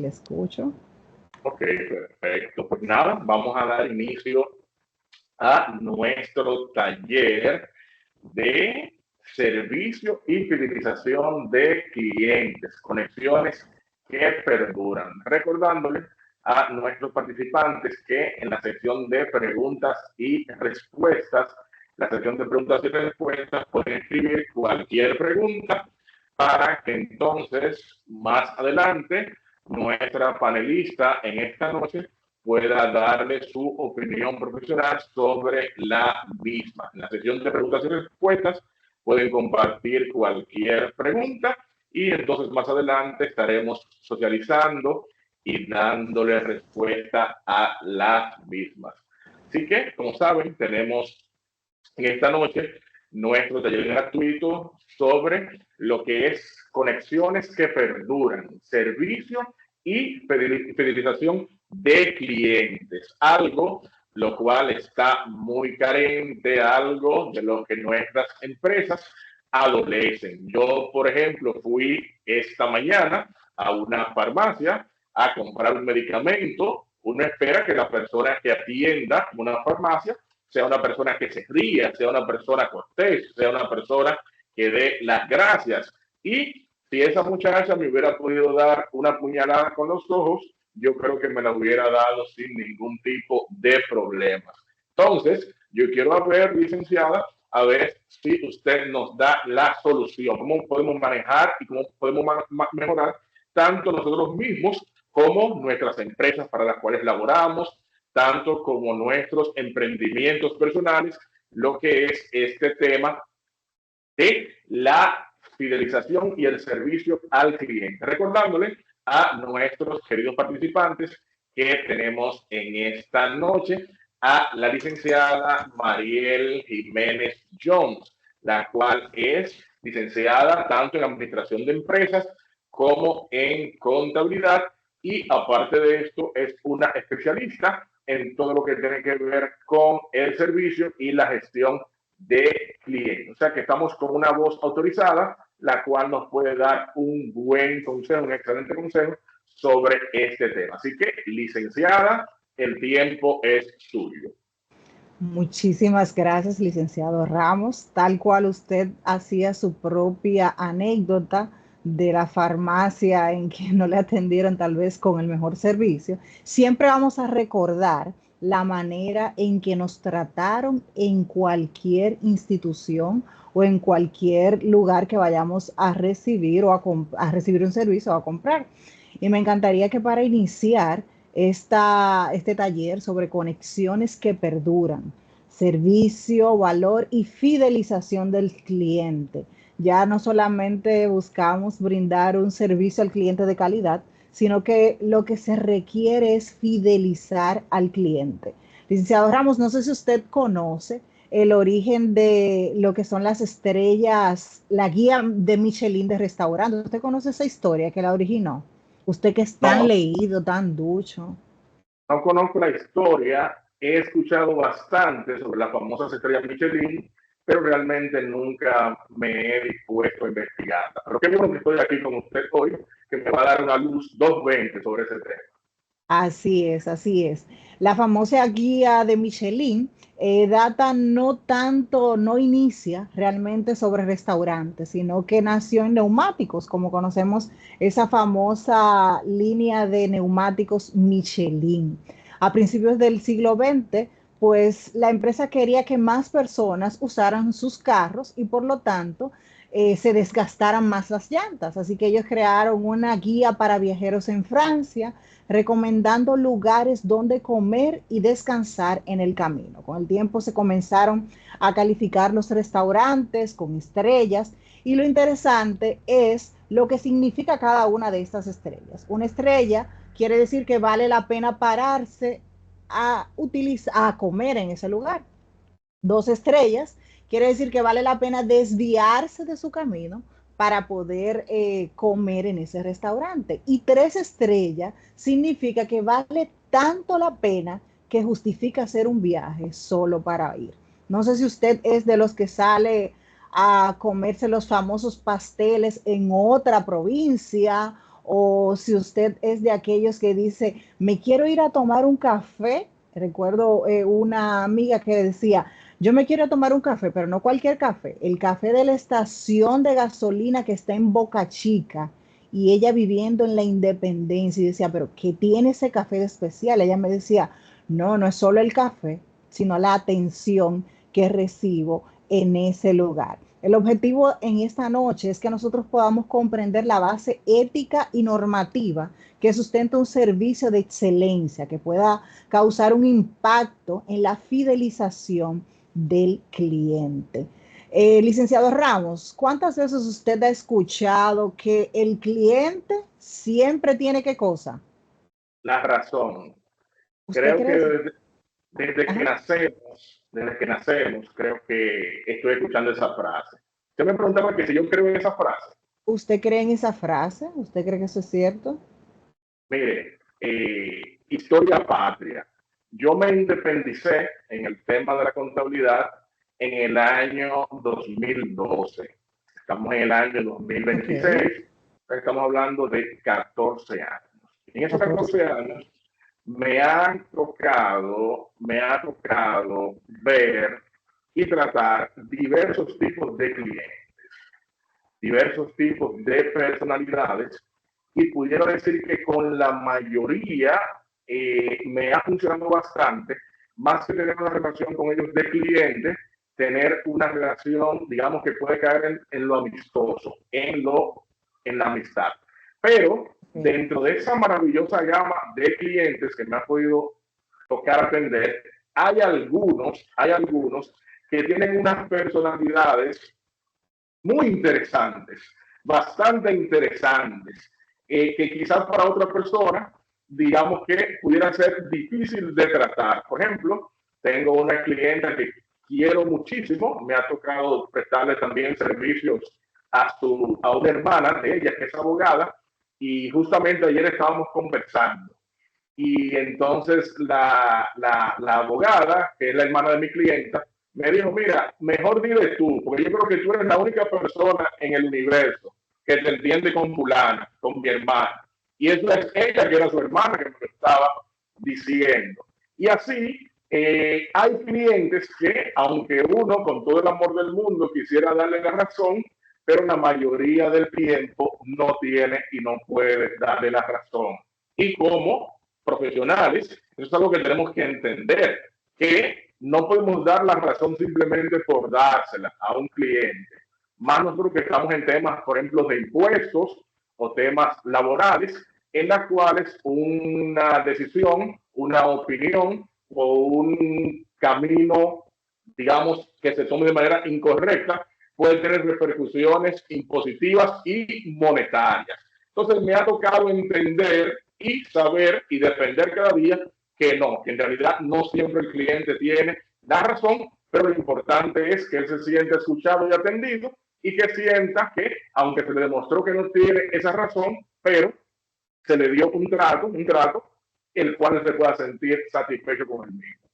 Le escucho. Ok, perfecto. Pues nada, vamos a dar inicio a nuestro taller de servicio y fidelización de clientes, conexiones que perduran. Recordándoles a nuestros participantes que en la sección de preguntas y respuestas, la sección de preguntas y respuestas, pueden escribir cualquier pregunta para que entonces más adelante nuestra panelista en esta noche pueda darle su opinión profesional sobre la misma. En la sección de preguntas y respuestas pueden compartir cualquier pregunta y entonces más adelante estaremos socializando y dándole respuesta a las mismas. Así que, como saben, tenemos en esta noche nuestro taller gratuito sobre lo que es conexiones que perduran, servicio y fidelización de clientes, algo lo cual está muy carente, algo de lo que nuestras empresas adolecen. Yo, por ejemplo, fui esta mañana a una farmacia a comprar un medicamento. Uno espera que la persona que atienda una farmacia sea una persona que se ría, sea una persona cortés, sea una persona que dé las gracias. Y si esa muchacha me hubiera podido dar una puñalada con los ojos, yo creo que me la hubiera dado sin ningún tipo de problemas. Entonces, yo quiero ver, licenciada, a ver si usted nos da la solución, cómo podemos manejar y cómo podemos mejorar tanto nosotros mismos como nuestras empresas para las cuales laboramos, tanto como nuestros emprendimientos personales, lo que es este tema de la fidelización y el servicio al cliente. Recordándole a nuestros queridos participantes que tenemos en esta noche a la licenciada Mariel Jiménez Jones, la cual es licenciada tanto en administración de empresas como en contabilidad y aparte de esto es una especialista en todo lo que tiene que ver con el servicio y la gestión de clientes. O sea que estamos con una voz autorizada, la cual nos puede dar un buen consejo, un excelente consejo sobre este tema. Así que, licenciada, el tiempo es suyo. Muchísimas gracias, licenciado Ramos. Tal cual usted hacía su propia anécdota de la farmacia en que no le atendieron tal vez con el mejor servicio, siempre vamos a recordar la manera en que nos trataron en cualquier institución o en cualquier lugar que vayamos a recibir o a recibir un servicio o a comprar. Y me encantaría que para iniciar este taller sobre conexiones que perduran, servicio, valor y fidelización del cliente. Ya no solamente buscamos brindar un servicio al cliente de calidad, sino que lo que se requiere es fidelizar al cliente. Licenciado Ramos, no sé si usted conoce el origen de lo que son las estrellas, la guía de Michelin de restaurantes. ¿Usted conoce esa historia que la originó? Usted que es tan No, leído, tan ducho. no conozco la historia, he escuchado bastante sobre las famosas estrellas Michelin, pero realmente nunca me he dispuesto a investigarla. Pero qué bueno que estoy aquí con usted hoy, que me va a dar una luz 220 sobre ese tema. Así es, así es. La famosa guía de Michelin data no tanto, no inicia realmente sobre restaurantes, sino que nació en neumáticos, como conocemos esa famosa línea de neumáticos Michelin. A principios del siglo XX, pues la empresa quería que más personas usaran sus carros y por lo tanto se desgastaran más las llantas. Así que ellos crearon una guía para viajeros en Francia recomendando lugares donde comer y descansar en el camino. Con el tiempo se comenzaron a calificar los restaurantes con estrellas y lo interesante es lo que significa cada una de estas estrellas. Una estrella quiere decir que vale la pena pararse a comer en ese lugar. 2 estrellas quiere decir que vale la pena desviarse de su camino para poder comer en ese restaurante. Y 3 estrellas significa que vale tanto la pena que justifica hacer un viaje solo para ir. No sé si usted es de los que sale a comerse los famosos pasteles en otra provincia o si usted es de aquellos que dice, me quiero ir a tomar un café. Recuerdo una amiga que decía, yo me quiero tomar un café, pero no cualquier café, el café de la estación de gasolina que está en Boca Chica, y ella viviendo en la Independencia, y decía, pero ¿qué tiene ese café de especial? Ella me decía, no, no es solo el café, sino la atención que recibo en ese lugar. El objetivo en esta noche es que nosotros podamos comprender la base ética y normativa que sustenta un servicio de excelencia, que pueda causar un impacto en la fidelización del cliente. Licenciado Ramos, ¿cuántas veces usted ha escuchado que el cliente siempre tiene qué cosa? La razón. ¿Usted Creo que cree eso? Ajá. desde que nacemos, creo que estoy escuchando esa frase. Usted me preguntaba que si yo creo en esa frase. ¿Usted cree en esa frase? ¿Usted cree que eso es cierto? Mire, historia patria. Yo me independicé en el tema de la contabilidad en el año 2012. Estamos en el año Ok, 2026, estamos hablando de 14 años. En esos 14. 14 años me ha tocado ver y tratar diversos tipos de clientes, diversos tipos de personalidades, y pudiera decir que con la mayoría me ha funcionado bastante, más que tener una relación con ellos de cliente, tener una relación, digamos, que puede caer en lo amistoso, en la amistad. Pero Okay. dentro de esa maravillosa gama de clientes que me ha podido tocar atender, hay algunos que tienen unas personalidades muy interesantes, bastante interesantes, que quizás para otra persona, digamos que pudiera ser difícil de tratar. Por ejemplo, tengo una clienta que quiero muchísimo, me ha tocado prestarle también servicios a una hermana de ella que es abogada, y justamente ayer estábamos conversando. Y entonces la abogada, que es la hermana de mi clienta, me dijo, mira, mejor dile tú, porque yo creo que tú eres la única persona en el universo que te entiende con fulana, con mi hermana. Y eso es ella, que era su hermana, que me lo estaba diciendo. Y así hay clientes que, aunque uno con todo el amor del mundo quisiera darle la razón, pero la mayoría del tiempo no tiene y no puede darle la razón. Y como profesionales, eso es algo que tenemos que entender, que no podemos dar la razón simplemente por dársela a un cliente. Más nosotros que estamos en temas, por ejemplo, de impuestos o temas laborales, en las cuales una decisión, una opinión o un camino, digamos, que se tome de manera incorrecta, puede tener repercusiones impositivas y monetarias. Entonces me ha tocado entender y saber y defender cada día que no, que en realidad no siempre el cliente tiene la razón, pero lo importante es que él se sienta escuchado y atendido, y que sienta que, aunque se le demostró que no tiene esa razón, pero se le dio un trato, el cual se pueda sentir satisfecho con el mismo.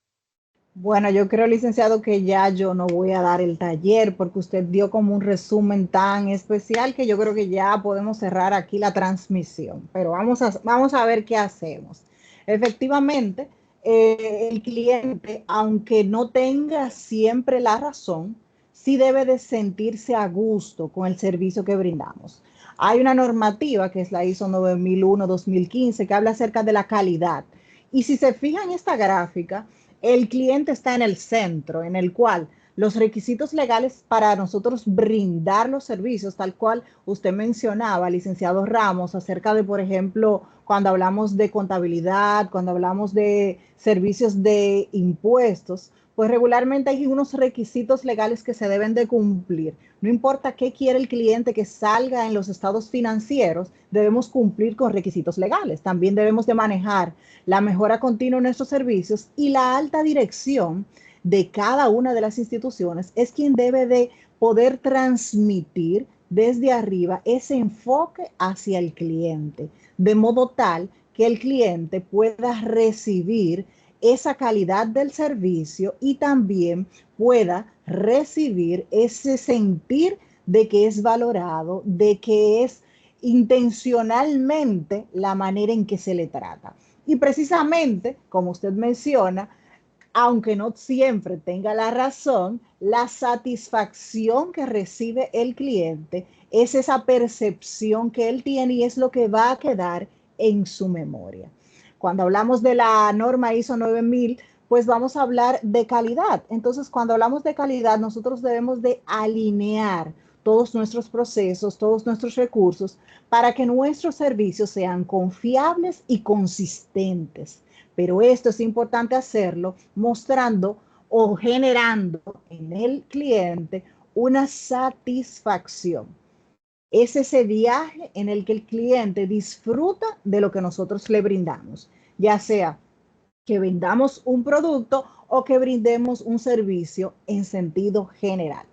Bueno, yo creo, licenciado, que ya yo no voy a dar el taller porque usted dio como un resumen tan especial que yo creo que ya podemos cerrar aquí la transmisión. Pero vamos a ver qué hacemos. Efectivamente, el cliente, aunque no tenga siempre la razón, sí debe de sentirse a gusto con el servicio que brindamos. Hay una normativa que es la ISO 9001-2015 que habla acerca de la calidad. Y si se fijan en esta gráfica, el cliente está en el centro, en el cual los requisitos legales para nosotros brindar los servicios, tal cual usted mencionaba, licenciado Ramos, acerca de, por ejemplo, cuando hablamos de contabilidad, cuando hablamos de servicios de impuestos, pues regularmente hay unos requisitos legales que se deben de cumplir. No importa qué quiere el cliente que salga en los estados financieros, debemos cumplir con requisitos legales. También debemos de manejar la mejora continua en nuestros servicios, y la alta dirección de cada una de las instituciones es quien debe de poder transmitir desde arriba ese enfoque hacia el cliente, de modo tal que el cliente pueda recibir esa calidad del servicio y también pueda recibir ese sentir de que es valorado, de que es intencionalmente la manera en que se le trata. Y precisamente, como usted menciona, aunque no siempre tenga la razón, la satisfacción que recibe el cliente es esa percepción que él tiene y es lo que va a quedar en su memoria. Cuando hablamos de la norma ISO 9000, pues vamos a hablar de calidad. Entonces, cuando hablamos de calidad, nosotros debemos de alinear todos nuestros procesos, todos nuestros recursos, para que nuestros servicios sean confiables y consistentes. Pero esto es importante hacerlo mostrando o generando en el cliente una satisfacción. Es ese viaje en el que el cliente disfruta de lo que nosotros le brindamos, ya sea que vendamos un producto o que brindemos un servicio en sentido general.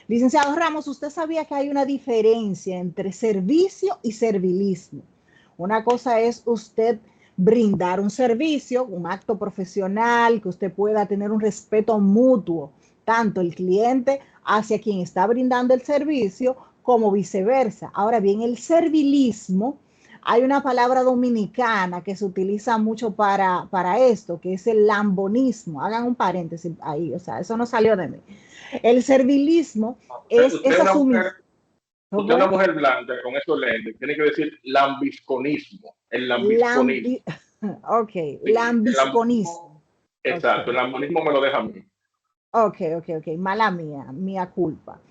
Licenciado Ramos, ¿usted sabía que hay una diferencia entre servicio y servilismo? Una cosa es usted brindar un servicio, un acto profesional, que usted pueda tener un respeto mutuo, tanto el cliente hacia quien está brindando el servicio como viceversa. Ahora bien, el servilismo, hay una palabra dominicana que se utiliza mucho para esto, que es el lambonismo. Hagan un paréntesis ahí, o sea, eso no salió de mí. El servilismo es Usted esa sumisión. usted es una mujer blanca con esos lentes, tiene que decir lambisconismo, el lambisconismo. Lambi ok, Sí, el lambisconismo. exacto, Ok, el lambonismo me lo deja a mí. ok, mala mía culpa.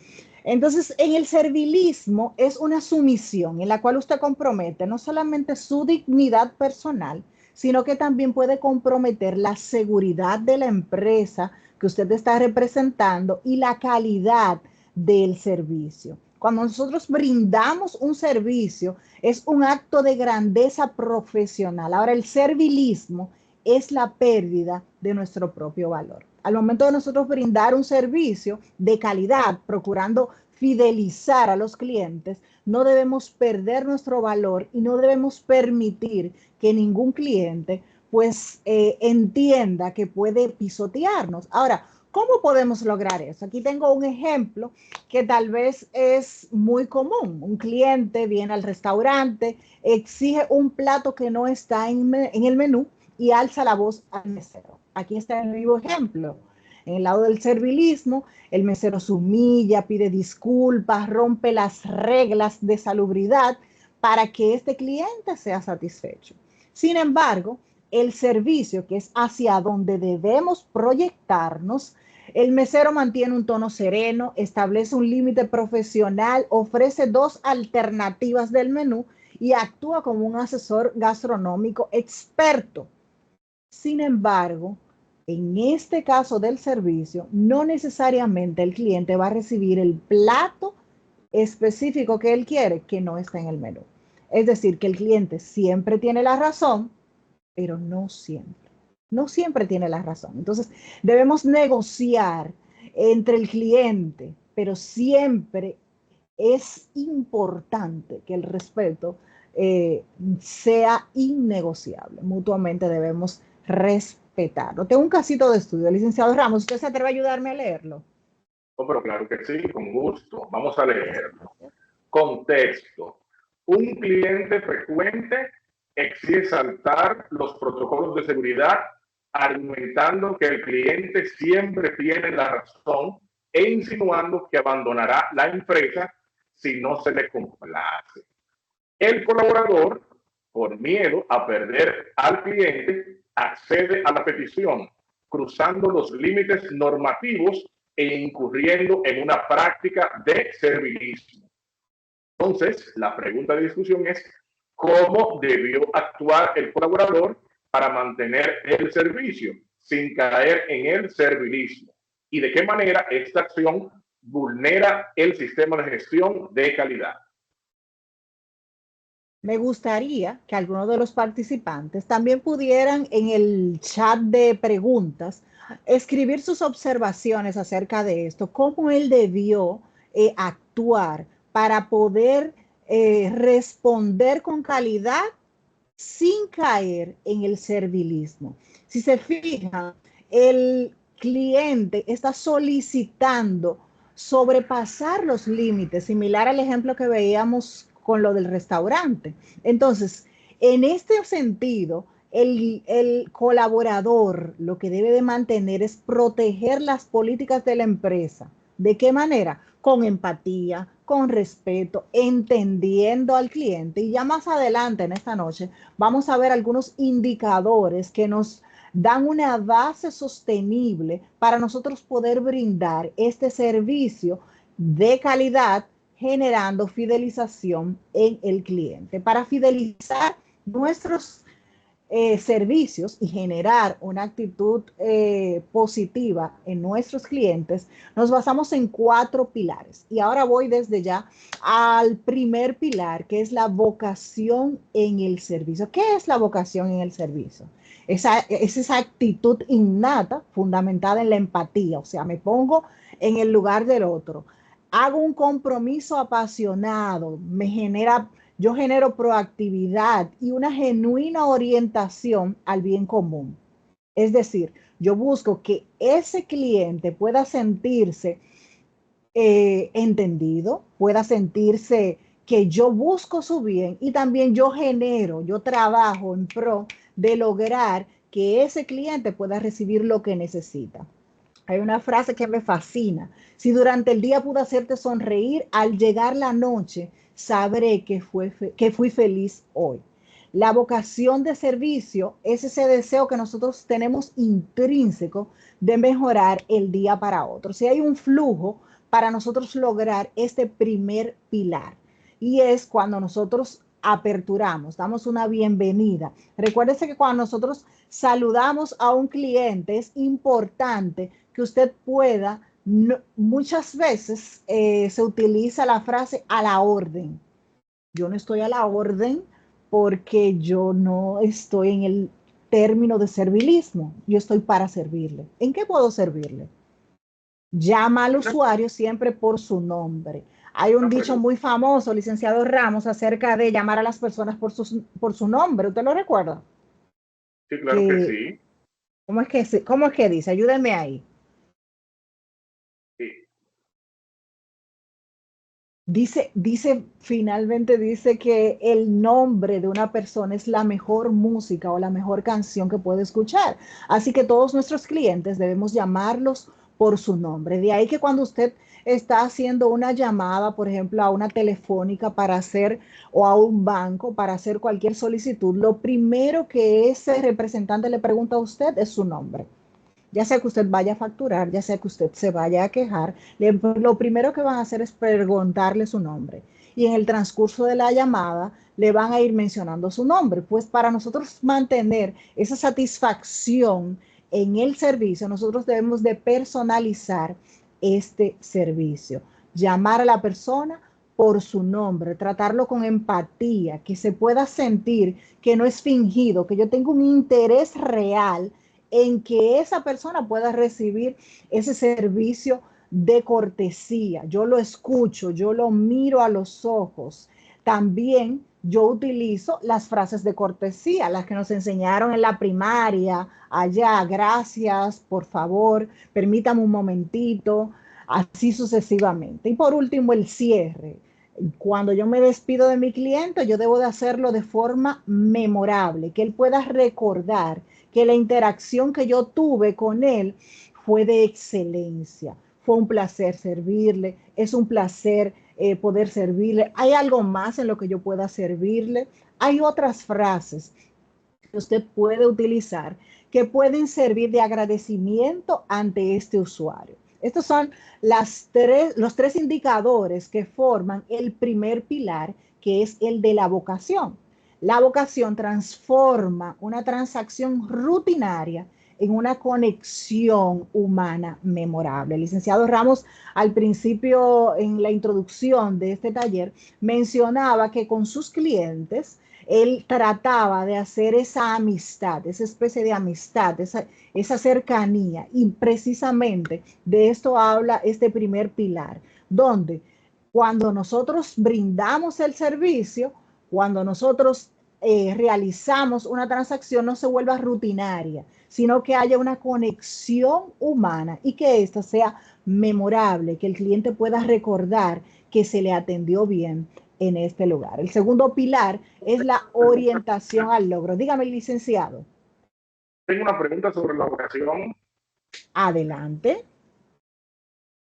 Entonces, en el servilismo es una sumisión en la cual usted compromete no solamente su dignidad personal, sino que también puede comprometer la seguridad de la empresa que usted está representando y la calidad del servicio. Cuando nosotros brindamos un servicio, es un acto de grandeza profesional. Ahora, el servilismo es la pérdida de nuestro propio valor. Al momento de nosotros brindar un servicio de calidad, procurando fidelizar a los clientes, no debemos perder nuestro valor y no debemos permitir que ningún cliente pues entienda que puede pisotearnos. Ahora, ¿cómo podemos lograr eso? Aquí tengo un ejemplo que tal vez es muy común. Un cliente viene al restaurante, exige un plato que no está en el menú y alza la voz al mesero. Aquí está el vivo ejemplo. En el lado del servilismo, el mesero se humilla, pide disculpas, rompe las reglas de salubridad para que este cliente sea satisfecho. Sin embargo, el servicio, que es hacia donde debemos proyectarnos, el mesero mantiene un tono sereno, establece un límite profesional, ofrece dos alternativas del menú y actúa como un asesor gastronómico experto. Sin embargo, en este caso del servicio, no necesariamente el cliente va a recibir el plato específico que él quiere, que no está en el menú. Es decir, que el cliente siempre tiene la razón, pero no siempre. No siempre tiene la razón. Entonces, debemos negociar entre el cliente, pero siempre es importante que el respeto sea innegociable. Mutuamente debemos respetarlo. Tengo un casito de estudio, licenciado Ramos. ¿Usted se atreve a ayudarme a leerlo? Oh, pero claro que sí, con gusto. Vamos a leerlo. Contexto. Un cliente frecuente exige saltar los protocolos de seguridad argumentando que el cliente siempre tiene la razón e insinuando que abandonará la empresa si no se le complace. El colaborador, por miedo a perder al cliente, accede a la petición, cruzando los límites normativos e incurriendo en una práctica de servilismo. Entonces, la pregunta de discusión es, ¿cómo debió actuar el colaborador para mantener el servicio sin caer en el servilismo? ¿Y de qué manera esta acción vulnera el sistema de gestión de calidad? Me gustaría que algunos de los participantes también pudieran en el chat de preguntas escribir sus observaciones acerca de esto, cómo él debió actuar para poder responder con calidad sin caer en el servilismo. Si se fijan, el cliente está solicitando sobrepasar los límites, similar al ejemplo que veíamos con lo del restaurante. Entonces, en este sentido, el colaborador lo que debe de mantener es proteger las políticas de la empresa. ¿De qué manera? Con empatía, con respeto, entendiendo al cliente. Y ya más adelante en esta noche vamos a ver algunos indicadores que nos dan una base sostenible para nosotros poder brindar este servicio de calidad, generando fidelización en el cliente. Para fidelizar nuestros servicios y generar una actitud positiva en nuestros clientes, nos basamos en 4 pilares. Y ahora voy desde ya al primer pilar, que es la vocación en el servicio. ¿Qué es la vocación en el servicio? Es esa actitud innata, fundamentada en la empatía, o sea, me pongo en el lugar del otro. Hago un compromiso apasionado, yo genero proactividad y una genuina orientación al bien común. Es decir, yo busco que ese cliente pueda sentirse entendido, pueda sentirse que yo busco su bien y también yo trabajo en pro de lograr que ese cliente pueda recibir lo que necesita. Hay una frase que me fascina. Si durante el día pude hacerte sonreír, al llegar la noche sabré que fui feliz hoy. La vocación de servicio es ese deseo que nosotros tenemos intrínseco de mejorar el día para otro. Si hay un flujo para nosotros lograr este primer pilar, y es cuando nosotros aperturamos, damos una bienvenida. Recuérdese que cuando nosotros saludamos a un cliente es importante que usted pueda, muchas veces se utiliza la frase a la orden. Yo no estoy a la orden porque yo no estoy en el término de servilismo, yo estoy para servirle. ¿En qué puedo servirle? Llama al usuario siempre por su nombre. Hay un dicho muy famoso, licenciado Ramos, acerca de llamar a las personas por su nombre. ¿Usted lo recuerda? Sí, claro que sí. ¿Cómo es que dice? Ayúdenme ahí. Sí. Finalmente dice que el nombre de una persona es la mejor música o la mejor canción que puede escuchar. Así que todos nuestros clientes debemos llamarlos por su nombre. De ahí que cuando usted está haciendo una llamada, por ejemplo, a una telefónica para hacer o a un banco para hacer cualquier solicitud, lo primero que ese representante le pregunta a usted es su nombre. Ya sea que usted vaya a facturar, ya sea que usted se vaya a quejar, lo primero que van a hacer es preguntarle su nombre. Y en el transcurso de la llamada le van a ir mencionando su nombre. Pues para nosotros mantener esa satisfacción en el servicio, nosotros debemos de personalizar este servicio. Llamar a la persona por su nombre, tratarlo con empatía, que se pueda sentir que no es fingido, que yo tengo un interés real en que esa persona pueda recibir ese servicio de cortesía. Yo lo escucho, yo lo miro a los ojos. También yo utilizo las frases de cortesía, las que nos enseñaron en la primaria, allá, gracias, por favor, permítame un momentito, así sucesivamente. Y por último, el cierre. Cuando yo me despido de mi cliente, yo debo de hacerlo de forma memorable, que él pueda recordar que la interacción que yo tuve con él fue de excelencia. Fue un placer servirle, es un placer poder servirle. ¿Hay algo más en lo que yo pueda servirle? Hay otras frases que usted puede utilizar que pueden servir de agradecimiento ante este usuario. Estos son los 3 indicadores que forman el primer pilar, que es el de la vocación. La vocación transforma una transacción rutinaria en una conexión humana memorable. El licenciado Ramos, al principio, en la introducción de este taller, mencionaba que con sus clientes él trataba de hacer esa amistad, esa especie de amistad, esa cercanía. Y precisamente de esto habla este primer pilar, donde cuando nosotros brindamos el servicio, cuando nosotros realizamos una transacción, no se vuelva rutinaria, sino que haya una conexión humana y que ésta sea memorable, que el cliente pueda recordar que se le atendió bien en este lugar. El segundo pilar es la orientación al logro. Dígame, licenciado. Tengo una pregunta sobre la vocación. Adelante.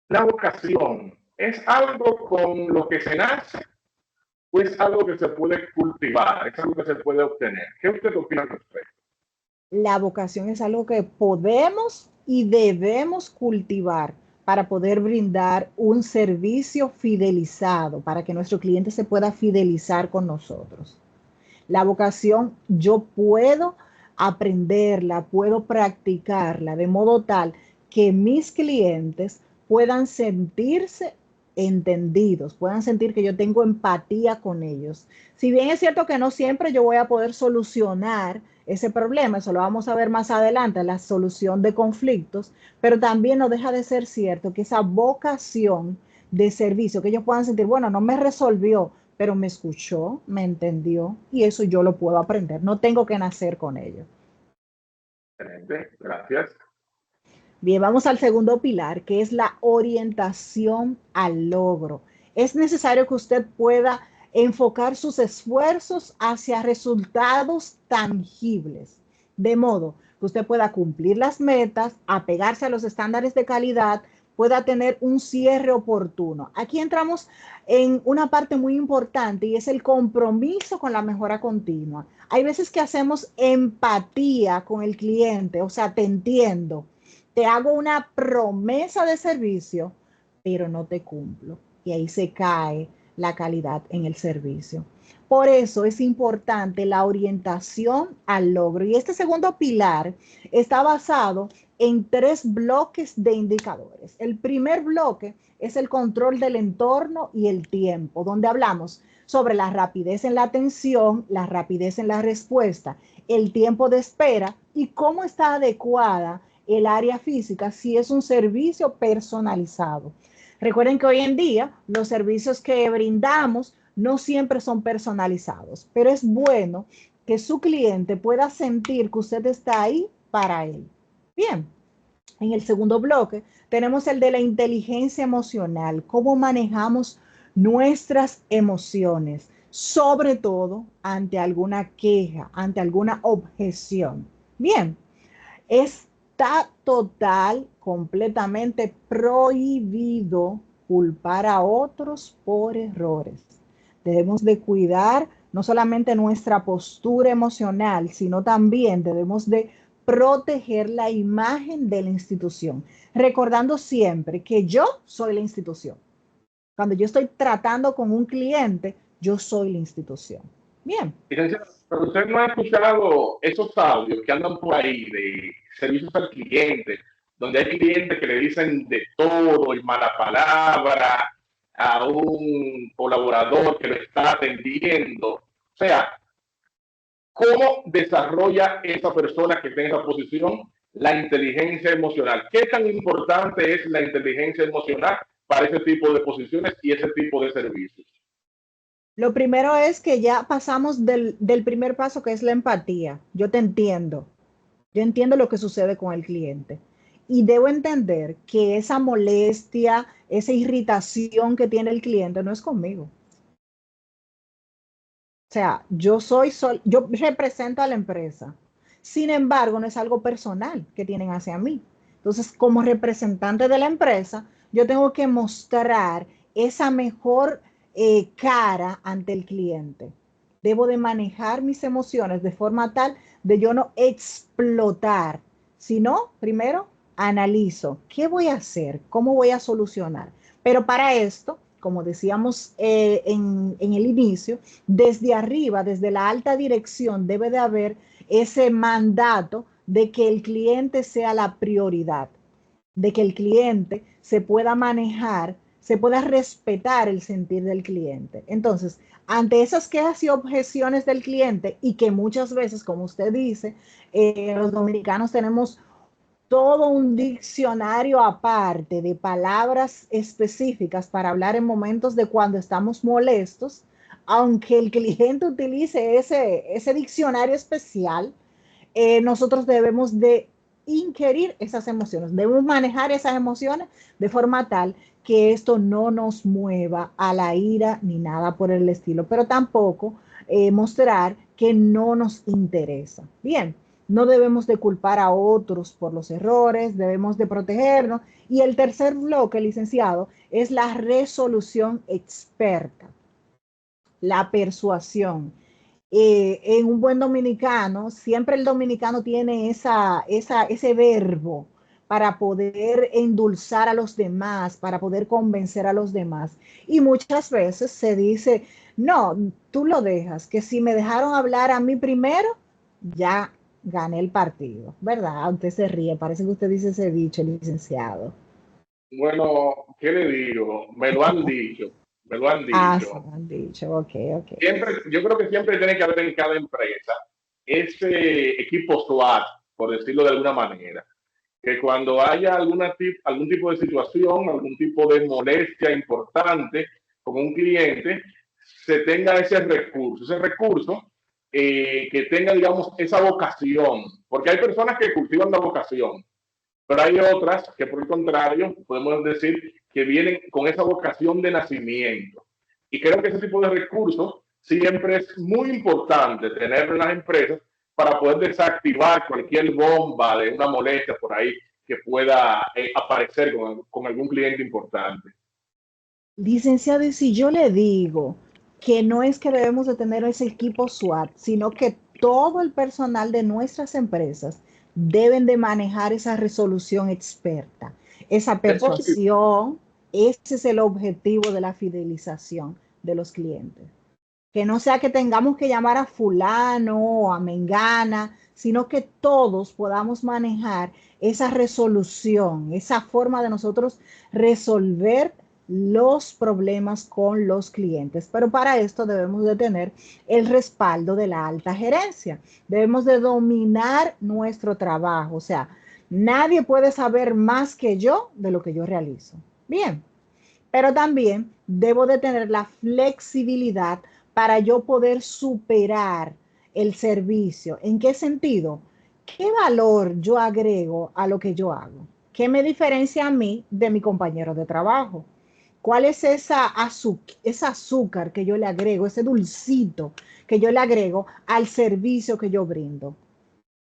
¿La vocación es algo con lo que se nace o es algo que se puede cultivar, es algo que se puede obtener? ¿Qué usted opina al respecto? La vocación es algo que podemos y debemos cultivar para poder brindar un servicio fidelizado, para que nuestro cliente se pueda fidelizar con nosotros. La vocación yo puedo aprenderla, puedo practicarla de modo tal que mis clientes puedan sentirse entendidos, puedan sentir que yo tengo empatía con ellos. Si bien es cierto que no siempre yo voy a poder solucionar ese problema, eso lo vamos a ver más adelante, la solución de conflictos, pero también no deja de ser cierto que esa vocación de servicio, que ellos puedan sentir, bueno, no me resolvió, pero me escuchó, me entendió y eso yo lo puedo aprender. No tengo que nacer con ello. Excelente, gracias. Bien, vamos al segundo pilar, que es la orientación al logro. Es necesario que usted pueda enfocar sus esfuerzos hacia resultados tangibles, de modo que usted pueda cumplir las metas, apegarse a los estándares de calidad, pueda tener un cierre oportuno. Aquí entramos en una parte muy importante y es el compromiso con la mejora continua. Hay veces que hacemos empatía con el cliente, o sea, te entiendo, te hago una promesa de servicio, pero no te cumplo. Y ahí se cae la calidad en el servicio. Por eso es importante la orientación al logro. Y este segundo pilar está basado en 3 bloques de indicadores. El primer bloque es el control del entorno y el tiempo, donde hablamos sobre la rapidez en la atención, la rapidez en la respuesta, el tiempo de espera y cómo está adecuada el área física si es un servicio personalizado. Recuerden que hoy en día los servicios que brindamos no siempre son personalizados, pero es bueno que su cliente pueda sentir que usted está ahí para él. Bien, en el segundo bloque tenemos el de la inteligencia emocional, cómo manejamos nuestras emociones, sobre todo ante alguna queja, ante alguna objeción. Bien, está completamente prohibido culpar a otros por errores. Debemos de cuidar no solamente nuestra postura emocional, sino también debemos de proteger la imagen de la institución, recordando siempre que yo soy la institución. Cuando yo estoy tratando con un cliente, yo soy la institución. Bien. Pero usted no ha escuchado esos audios que andan por ahí de servicios al cliente, donde hay clientes que le dicen de todo y mala palabra a un colaborador que lo está atendiendo. O sea, ¿cómo desarrolla esa persona que está en esa posición la inteligencia emocional? ¿Qué tan importante es la inteligencia emocional para ese tipo de posiciones y ese tipo de servicios? Lo primero es que ya pasamos del primer paso, que es la empatía. Yo te entiendo. Yo entiendo lo que sucede con el cliente. Y debo entender que esa molestia, esa irritación que tiene el cliente no es conmigo. O sea, yo represento a la empresa. Sin embargo, no es algo personal que tienen hacia mí. Entonces, como representante de la empresa, yo tengo que mostrar esa mejor cara ante el cliente. Debo de manejar mis emociones de forma tal de yo no explotar, sino primero analizo qué voy a hacer, cómo voy a solucionar. Pero para esto, como decíamos en el inicio, desde arriba, desde la alta dirección, debe de haber ese mandato de que el cliente sea la prioridad, de que el cliente se pueda manejar, se pueda respetar el sentir del cliente. Entonces, ante esas quejas y objeciones del cliente, y que muchas veces, como usted dice, los dominicanos tenemos todo un diccionario aparte de palabras específicas para hablar en momentos de cuando estamos molestos, aunque el cliente utilice ese diccionario especial, nosotros debemos de ingerir esas emociones, debemos manejar esas emociones de forma tal que esto no nos mueva a la ira ni nada por el estilo, pero tampoco mostrar que no nos interesa. Bien, no debemos de culpar a otros por los errores, debemos de protegernos. Y el tercer bloque, licenciado, es la resolución experta, la persuasión. En un buen dominicano, siempre el dominicano tiene ese verbo para poder endulzar a los demás, para poder convencer a los demás. Y muchas veces se dice, no, tú lo dejas, que si me dejaron hablar a mí primero, ya gané el partido, ¿verdad? Usted se ríe, parece que usted dice ese dicho, licenciado. Bueno, ¿qué le digo? Me lo han dicho, me lo han Ah, se dicho. lo han dicho, ok, ok. Siempre, yo creo que siempre tiene que haber en cada empresa ese equipo SWAT, por decirlo de alguna manera, que cuando haya algún tipo de situación, algún tipo de molestia importante con un cliente, se tenga ese recurso que tenga, digamos, esa vocación, porque hay personas que cultivan la vocación, pero hay otras que por el contrario podemos decir que vienen con esa vocación de nacimiento. Y creo que ese tipo de recursos siempre es muy importante tenerlo en las empresas para poder desactivar cualquier bomba de una molestia por ahí que pueda aparecer con algún cliente importante. Licenciado, y si yo le digo que no es que debemos de tener ese equipo SWAT, sino que todo el personal de nuestras empresas deben de manejar esa resolución experta, esa Es posible. persuasión, ese es el objetivo de la fidelización de los clientes. Que no sea que tengamos que llamar a fulano o a mengana, sino que todos podamos manejar esa resolución, esa forma de nosotros resolver los problemas con los clientes. Pero para esto debemos de tener el respaldo de la alta gerencia. Debemos de dominar nuestro trabajo. O sea, nadie puede saber más que yo de lo que yo realizo. Bien, pero también debo de tener la flexibilidad para yo poder superar el servicio. ¿En qué sentido? ¿Qué valor yo agrego a lo que yo hago? ¿Qué me diferencia a mí de mi compañero de trabajo? ¿Cuál es ese azúcar que yo le agrego, ese dulcito que yo le agrego al servicio que yo brindo?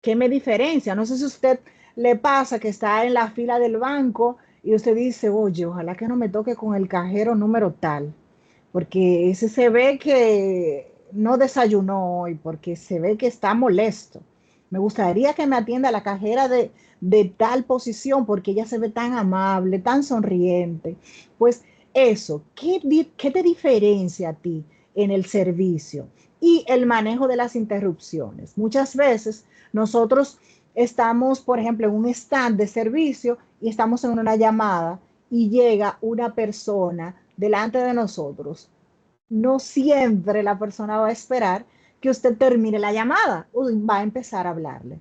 ¿Qué me diferencia? No sé si a usted le pasa que está en la fila del banco y usted dice, oye, ojalá que no me toque con el cajero número tal, porque ese se ve que no desayunó hoy, porque se ve que está molesto. Me gustaría que me atienda la cajera de tal posición, porque ella se ve tan amable, tan sonriente. Pues eso, ¿qué te diferencia a ti en el servicio? Y el manejo de las interrupciones. Muchas veces nosotros estamos, por ejemplo, en un stand de servicio y estamos en una llamada y llega una persona delante de nosotros. No siempre la persona va a esperar que usted termine la llamada, va a empezar a hablarle.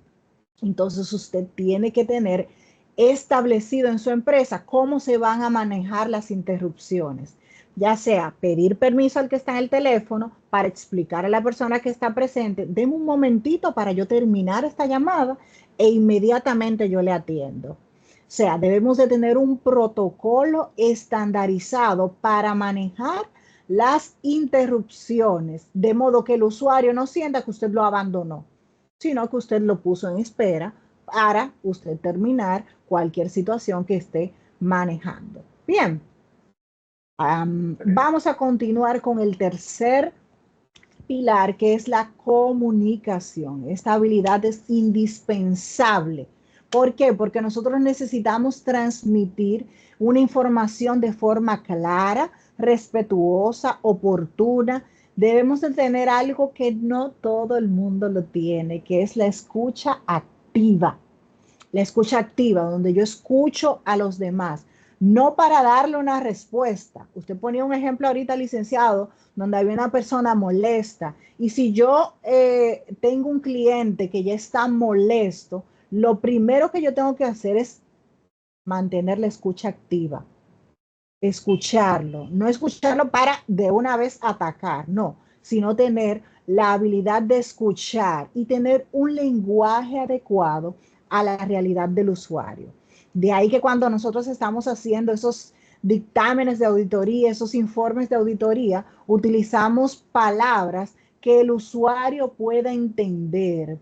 Entonces usted tiene que tener establecido en su empresa cómo se van a manejar las interrupciones, ya sea pedir permiso al que está en el teléfono para explicar a la persona que está presente, deme un momentito para yo terminar esta llamada e inmediatamente yo le atiendo. O sea, debemos de tener un protocolo estandarizado para manejar las interrupciones, de modo que el usuario no sienta que usted lo abandonó, sino que usted lo puso en espera para usted terminar cualquier situación que esté manejando. Bien, vamos a continuar con el tercer pilar, que es la comunicación. Esta habilidad es indispensable. ¿Por qué? Porque nosotros necesitamos transmitir una información de forma clara, respetuosa, oportuna. Debemos de tener algo que no todo el mundo lo tiene, que es la escucha activa. La escucha activa, donde yo escucho a los demás, no para darle una respuesta. Usted ponía un ejemplo ahorita, licenciado, donde había una persona molesta. Y si yo tengo un cliente que ya está molesto, lo primero que yo tengo que hacer es mantener la escucha activa, escucharlo, no escucharlo para de una vez atacar, no, sino tener la habilidad de escuchar y tener un lenguaje adecuado a la realidad del usuario. De ahí que cuando nosotros estamos haciendo esos dictámenes de auditoría, esos informes de auditoría, utilizamos palabras que el usuario pueda entender.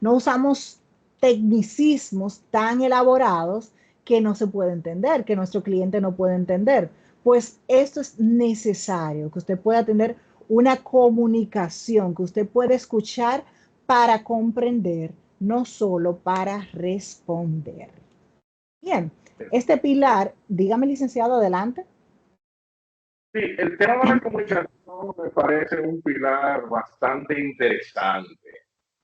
No usamos tecnicismos tan elaborados que no se puede entender, que nuestro cliente no puede entender. Pues esto es necesario, que usted pueda tener una comunicación, que usted pueda escuchar para comprender, no solo para responder. Bien, este pilar, dígame, licenciado, adelante. Sí, el tema de la comunicación me parece un pilar bastante interesante.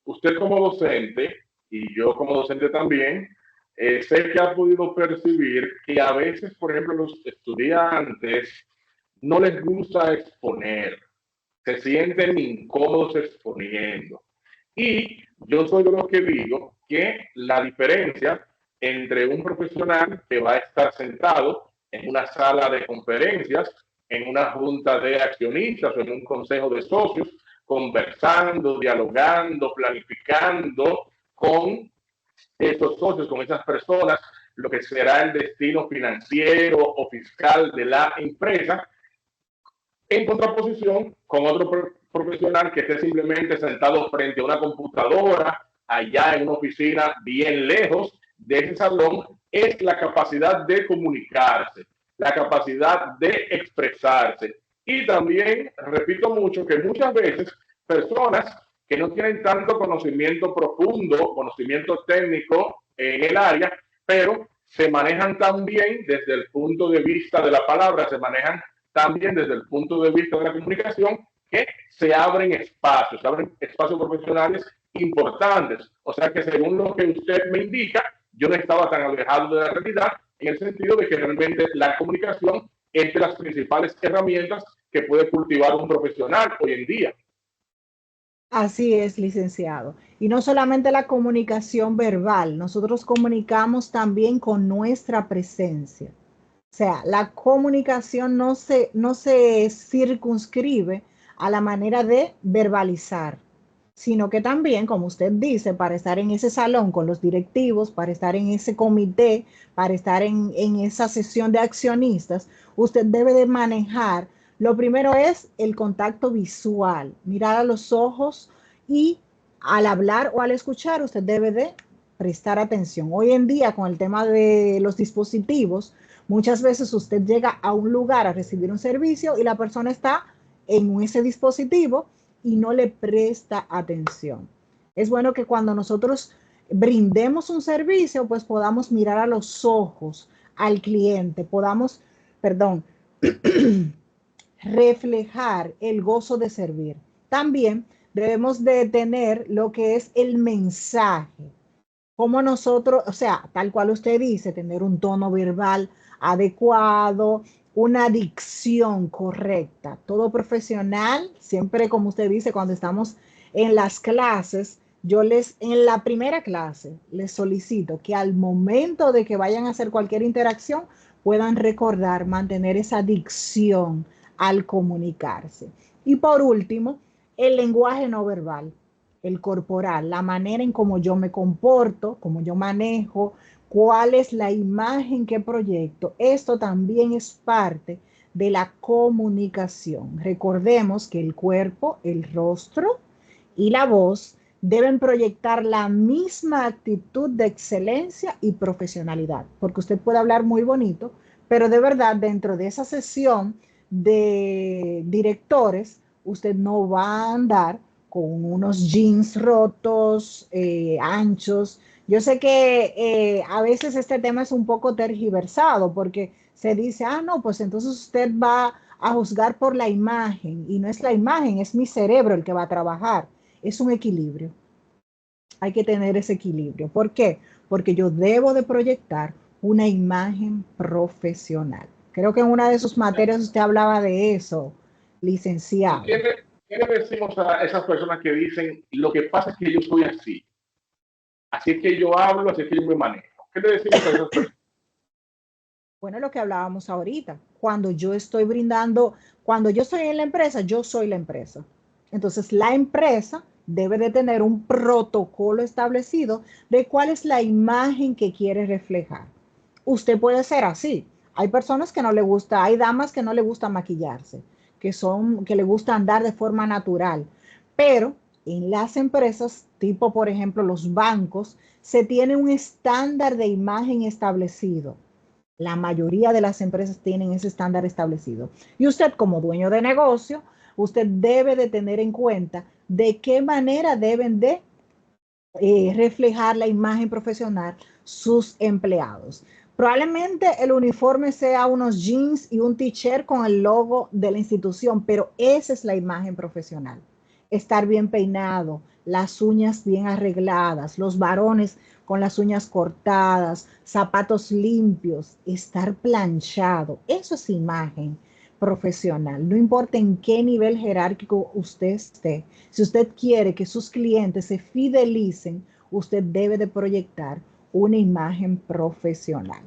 Usted como docente, y yo como docente también, sé que ha podido percibir que a veces, por ejemplo, los estudiantes no les gusta exponer, se sienten incómodos exponiendo. Y yo soy de los que digo que la diferencia entre un profesional que va a estar sentado en una sala de conferencias, en una junta de accionistas o en un consejo de socios, conversando, dialogando, planificando con esos socios, con esas personas, lo que será el destino financiero o fiscal de la empresa, en contraposición con otro profesional que esté simplemente sentado frente a una computadora, allá en una oficina bien lejos de ese salón, es la capacidad de comunicarse, la capacidad de expresarse. Y también, repito mucho, que muchas veces personas que no tienen tanto conocimiento profundo, conocimiento técnico en el área, pero se manejan también desde el punto de vista de la palabra, se manejan también desde el punto de vista de la comunicación, que se abren espacios profesionales importantes. O sea que según lo que usted me indica, yo no estaba tan alejado de la realidad en el sentido de que realmente la comunicación es de las principales herramientas que puede cultivar un profesional hoy en día. Así es, licenciado. Y no solamente la comunicación verbal, nosotros comunicamos también con nuestra presencia. O sea, la comunicación no se circunscribe a la manera de verbalizar, sino que también, como usted dice, para estar en ese salón con los directivos, para estar en ese comité, para estar en esa sesión de accionistas, usted debe de manejar. Lo primero es el contacto visual, mirar a los ojos y al hablar o al escuchar, usted debe de prestar atención. Hoy en día, con el tema de los dispositivos, muchas veces usted llega a un lugar a recibir un servicio y la persona está en ese dispositivo y no le presta atención. Es bueno que cuando nosotros brindemos un servicio, pues podamos mirar a los ojos al cliente, podamos, perdón, reflejar el gozo de servir. También debemos de tener lo que es el mensaje, como nosotros, o sea, tal cual usted dice, tener un tono verbal adecuado, una dicción correcta. Todo profesional, siempre como usted dice, cuando estamos en las clases, en la primera clase, les solicito que al momento de que vayan a hacer cualquier interacción, puedan recordar mantener esa dicción al comunicarse. Y por último, el lenguaje no verbal, el corporal, la manera en cómo yo me comporto, cómo yo manejo, cuál es la imagen que proyecto. Esto también es parte de la comunicación. Recordemos que el cuerpo, el rostro y la voz deben proyectar la misma actitud de excelencia y profesionalidad, porque usted puede hablar muy bonito, pero de verdad dentro de esa sesión de directores, usted no va a andar con unos jeans rotos, anchos. Yo sé que a veces este tema es un poco tergiversado porque se dice, ah, no, pues entonces usted va a juzgar por la imagen y no es la imagen, es mi cerebro el que va a trabajar. Es un equilibrio. Hay que tener ese equilibrio. ¿Por qué? Porque yo debo de proyectar una imagen profesional. Creo que en una de sus materias usted hablaba de eso, licenciado. ¿Qué le decimos a esas personas que dicen, lo que pasa es que yo soy así es que yo hablo, así es que yo me manejo? ¿Qué le decimos a esas personas? Bueno, lo que hablábamos ahorita, cuando yo estoy brindando, cuando yo estoy en la empresa, yo soy la empresa. Entonces, la empresa debe de tener un protocolo establecido de cuál es la imagen que quiere reflejar. Usted puede ser así. Hay personas que no le gusta, hay damas que no le gusta maquillarse, que le gusta andar de forma natural, pero en las empresas, tipo por ejemplo los bancos, se tiene un estándar de imagen establecido. La mayoría de las empresas tienen ese estándar establecido. Y usted como dueño de negocio, usted debe de tener en cuenta de qué manera deben de reflejar la imagen profesional sus empleados. Probablemente el uniforme sea unos jeans y un t-shirt con el logo de la institución, pero esa es la imagen profesional. Estar bien peinado, las uñas bien arregladas, los varones con las uñas cortadas, zapatos limpios, estar planchado. Eso es imagen profesional. No importa en qué nivel jerárquico usted esté. Si usted quiere que sus clientes se fidelicen, usted debe de proyectar una imagen profesional.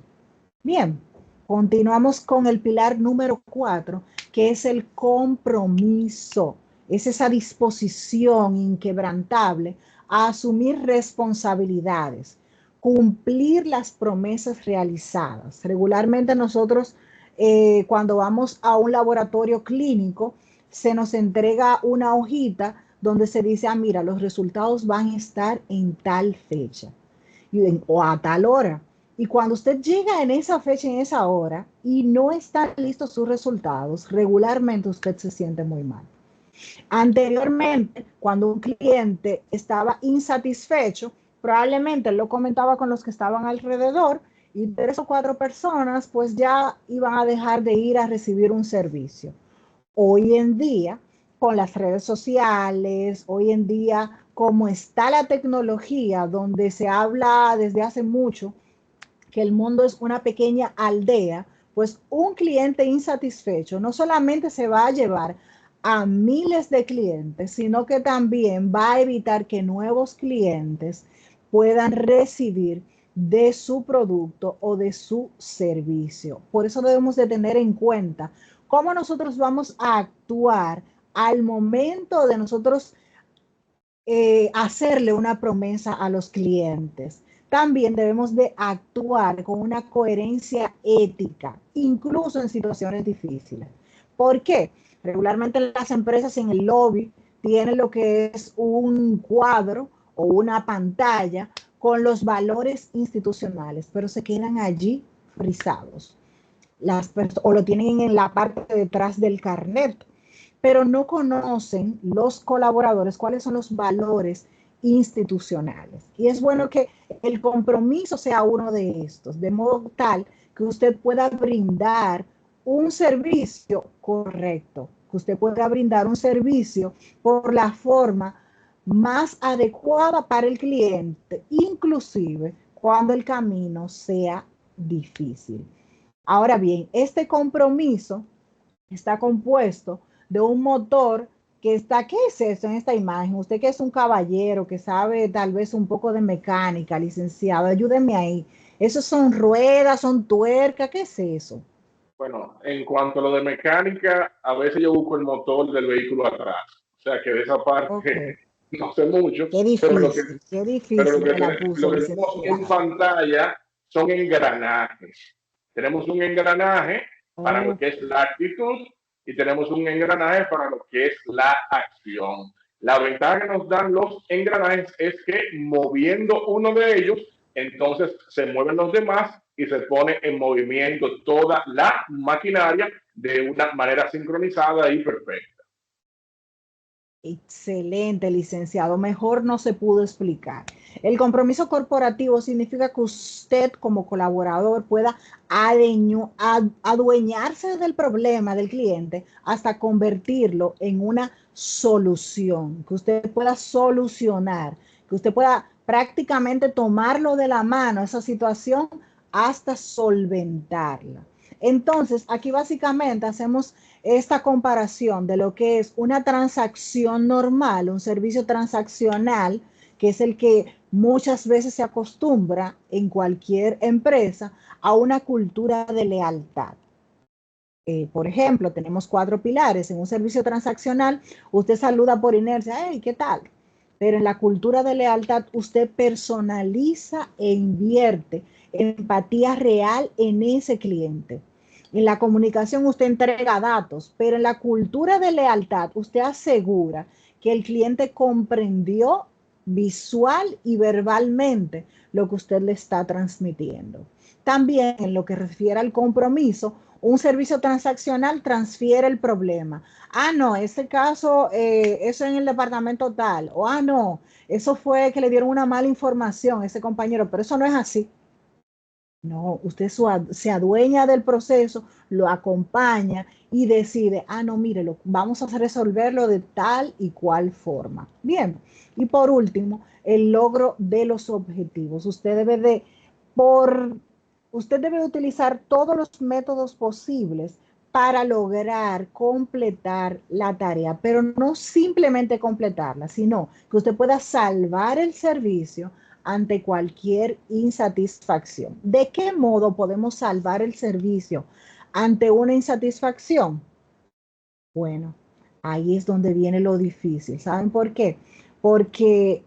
Bien, continuamos con el pilar número 4, que es el compromiso. Es esa disposición inquebrantable a asumir responsabilidades, cumplir las promesas realizadas. Regularmente nosotros, cuando vamos a un laboratorio clínico, se nos entrega una hojita donde se dice, ah, mira, los resultados van a estar en tal fecha o a tal hora. Y cuando usted llega en esa fecha, en esa hora, y no están listos sus resultados, regularmente usted se siente muy mal. Anteriormente, cuando un cliente estaba insatisfecho, probablemente él lo comentaba con los que estaban alrededor y 3 o 4 personas pues ya iban a dejar de ir a recibir un servicio. Hoy en día, con las redes sociales, hoy en día, como está la tecnología, donde se habla desde hace mucho que el mundo es una pequeña aldea, pues un cliente insatisfecho no solamente se va a llevar a miles de clientes, sino que también va a evitar que nuevos clientes puedan recibir de su producto o de su servicio. Por eso debemos de tener en cuenta cómo nosotros vamos a actuar al momento de nosotros hacerle una promesa a los clientes. También debemos de actuar con una coherencia ética, incluso en situaciones difíciles. ¿Por qué? Regularmente las empresas en el lobby tienen lo que es un cuadro o una pantalla con los valores institucionales, pero se quedan allí frisados. O lo tienen en la parte detrás del carnet, pero no conocen los colaboradores cuáles son los valores institucionales. Y es bueno que el compromiso sea uno de estos, de modo tal que usted pueda brindar un servicio correcto, que usted pueda brindar un servicio por la forma más adecuada para el cliente, inclusive cuando el camino sea difícil. Ahora bien, este compromiso está compuesto de un motor que está, ¿qué es eso en esta imagen? Usted que es un caballero, que sabe tal vez un poco de mecánica, licenciado, ayúdeme ahí. ¿Esos son ruedas, son tuercas? ¿Qué es eso? Bueno, en cuanto a lo de mecánica, a veces yo busco el motor del vehículo atrás. O sea que de esa Ok, parte no sé mucho, pero qué pero difícil me la puso, lo que tenemos en licenciado. pantalla son engranajes. Tenemos un engranaje para lo Oh, que es la actitud y tenemos un engranaje para lo que es la acción. La ventaja que nos dan los engranajes es que moviendo uno de ellos, entonces se mueven los demás y se pone en movimiento toda la maquinaria de una manera sincronizada y perfecta. excelente, licenciado. Mejor no se pudo explicar. El compromiso corporativo significa que usted como colaborador pueda adueñarse del problema del cliente hasta convertirlo en una solución, que usted pueda solucionar, que usted pueda prácticamente tomarlo de la mano esa situación hasta solventarla. Entonces, aquí básicamente hacemos esta comparación de lo que es una transacción normal, un servicio transaccional, que es el que muchas veces se acostumbra en cualquier empresa, a una cultura de lealtad. Por ejemplo, tenemos 4 pilares. En un servicio transaccional, usted saluda por inercia, hey, ¿qué tal? pero en la cultura de lealtad usted personaliza e invierte empatía real en ese cliente. En la comunicación usted entrega datos, pero en la cultura de lealtad usted asegura que el cliente comprendió visual y verbalmente lo que usted le está transmitiendo. También en lo que refiere al compromiso, un servicio transaccional transfiere el problema. Ah, no, ese caso, eso en el departamento tal. O, ah, no, eso fue que le dieron una mala información a ese compañero, pero eso no es así. No, usted se adueña del proceso, lo acompaña y decide, ah, no, mire, vamos a resolverlo de tal y cual forma. Bien, y por último, el logro de los objetivos. Por, usted debe utilizar todos los métodos posibles para lograr completar la tarea, pero no simplemente completarla, sino que usted pueda salvar el servicio ante cualquier insatisfacción. ¿De qué modo podemos salvar el servicio ante una insatisfacción? Bueno, ahí es donde viene lo difícil. ¿Saben por qué? Porque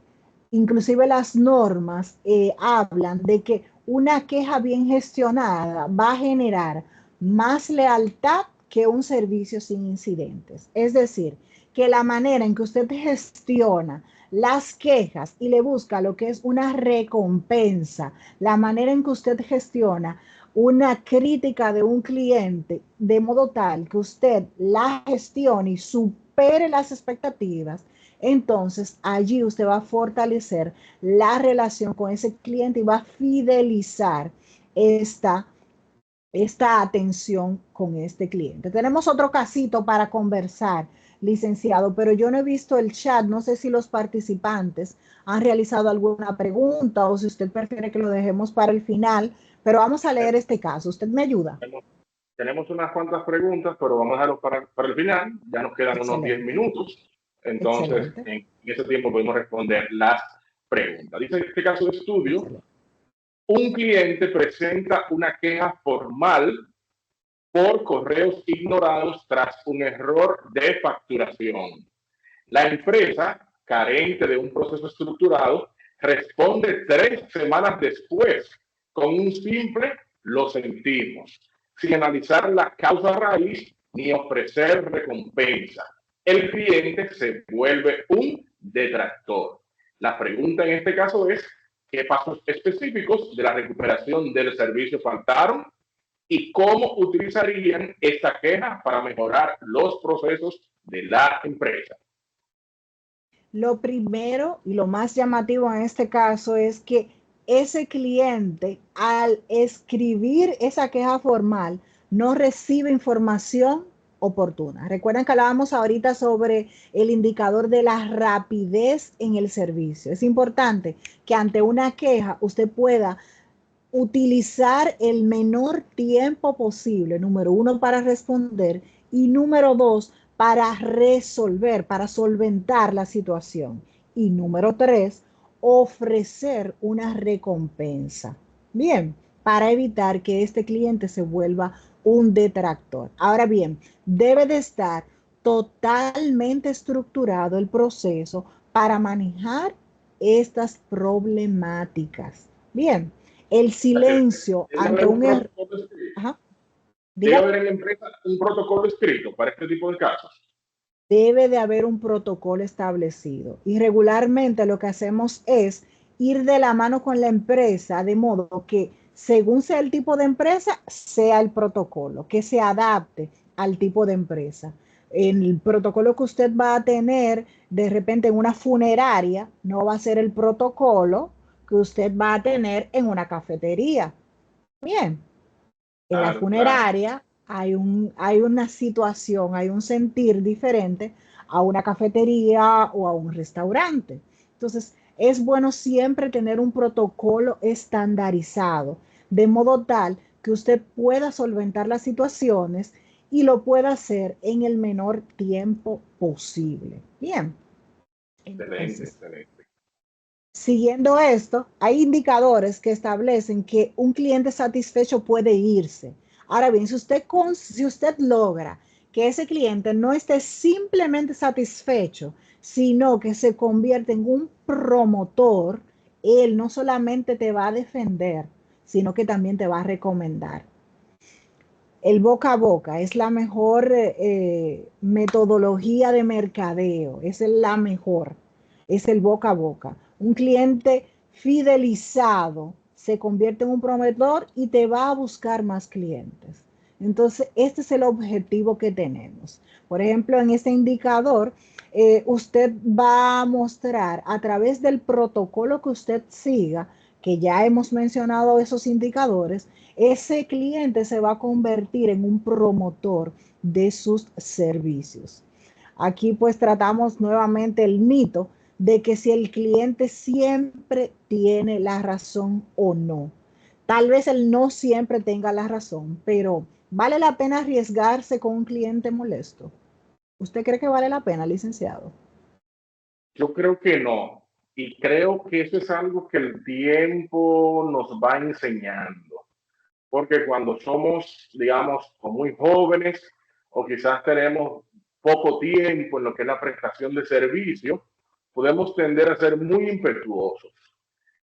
inclusive las normas hablan de que una queja bien gestionada va a generar más lealtad que un servicio sin incidentes. Es decir, que la manera en que usted gestiona las quejas y le busca lo que es una recompensa, la manera en que usted gestiona una crítica de un cliente de modo tal que usted la gestione y supere las expectativas, entonces allí usted va a fortalecer la relación con ese cliente y va a fidelizar esta, esta atención con este cliente. Tenemos otro casito para conversar, licenciado, pero yo no he visto el chat. No sé si los participantes han realizado alguna pregunta o si usted prefiere que lo dejemos para el final, pero vamos a leer este caso. ¿Usted me ayuda? Tenemos unas cuantas preguntas, pero vamos a dejarlo para el final. Ya nos quedan unos 10 Excelente, minutos. Entonces, excelente, en ese tiempo podemos responder las preguntas. Dice este caso de estudio, excelente. un cliente presenta una queja formal por correos ignorados tras un error de facturación. La empresa, carente de un proceso estructurado, responde 3 semanas después con un simple "lo sentimos", sin analizar la causa raíz ni ofrecer recompensa. El cliente se vuelve un detractor. La pregunta en este caso es: ¿qué pasos específicos de la recuperación del servicio faltaron y cómo utilizarían esta queja para mejorar los procesos de la empresa? Lo primero y lo más llamativo en este caso es que ese cliente, al escribir esa queja formal, no recibe información oportuna. Recuerden que hablábamos ahorita sobre el indicador de la rapidez en el servicio. Es importante que ante una queja usted pueda utilizar el menor tiempo posible, número uno, para responder y número dos, para resolver, para solventar la situación. Y número tres, ofrecer una recompensa. Bien, para evitar que este cliente se vuelva un detractor. Ahora bien, debe de estar totalmente estructurado el proceso para manejar estas problemáticas. Bien, el silencio Debe ante haber un un error. protocolo escrito. Ajá, Debe dígame. haber en la empresa un protocolo escrito para este tipo de casos. Debe de haber un protocolo establecido. Y regularmente lo que hacemos es ir de la mano con la empresa, de modo que según sea el tipo de empresa, sea el protocolo, que se adapte al tipo de empresa. El protocolo que usted va a tener de repente en una funeraria no va a ser el protocolo que usted va a tener en una cafetería. Bien, en la Claro, claro. funeraria hay una situación, hay un sentir diferente a una cafetería o a un restaurante. Entonces, es bueno siempre tener un protocolo estandarizado, de modo tal que usted pueda solventar las situaciones y lo pueda hacer en el menor tiempo posible. Bien, Excelente, entonces, excelente. siguiendo esto, hay indicadores que establecen que un cliente satisfecho puede irse. Ahora bien, si usted logra que ese cliente no esté simplemente satisfecho, sino que se convierte en un promotor. Él no solamente te va a defender, sino que también te va a recomendar. El boca a boca es la mejor metodología de mercadeo, es la mejor, es el boca a boca. Un cliente fidelizado se convierte en un promotor y te va a buscar más clientes. Entonces, este es el objetivo que tenemos. Por ejemplo, en este indicador, usted va a mostrar a través del protocolo que usted siga, que ya hemos mencionado esos indicadores, ese cliente se va a convertir en un promotor de sus servicios. Aquí pues tratamos nuevamente el mito de que si el cliente siempre tiene la razón o no. Tal vez él no siempre tenga la razón, pero ¿vale la pena arriesgarse con un cliente molesto? ¿Usted cree que vale la pena, licenciado? Yo creo que no. Y creo que eso es algo que el tiempo nos va enseñando. Porque cuando somos, digamos, muy jóvenes o quizás tenemos poco tiempo en lo que es la prestación de servicio, podemos tender a ser muy impetuosos.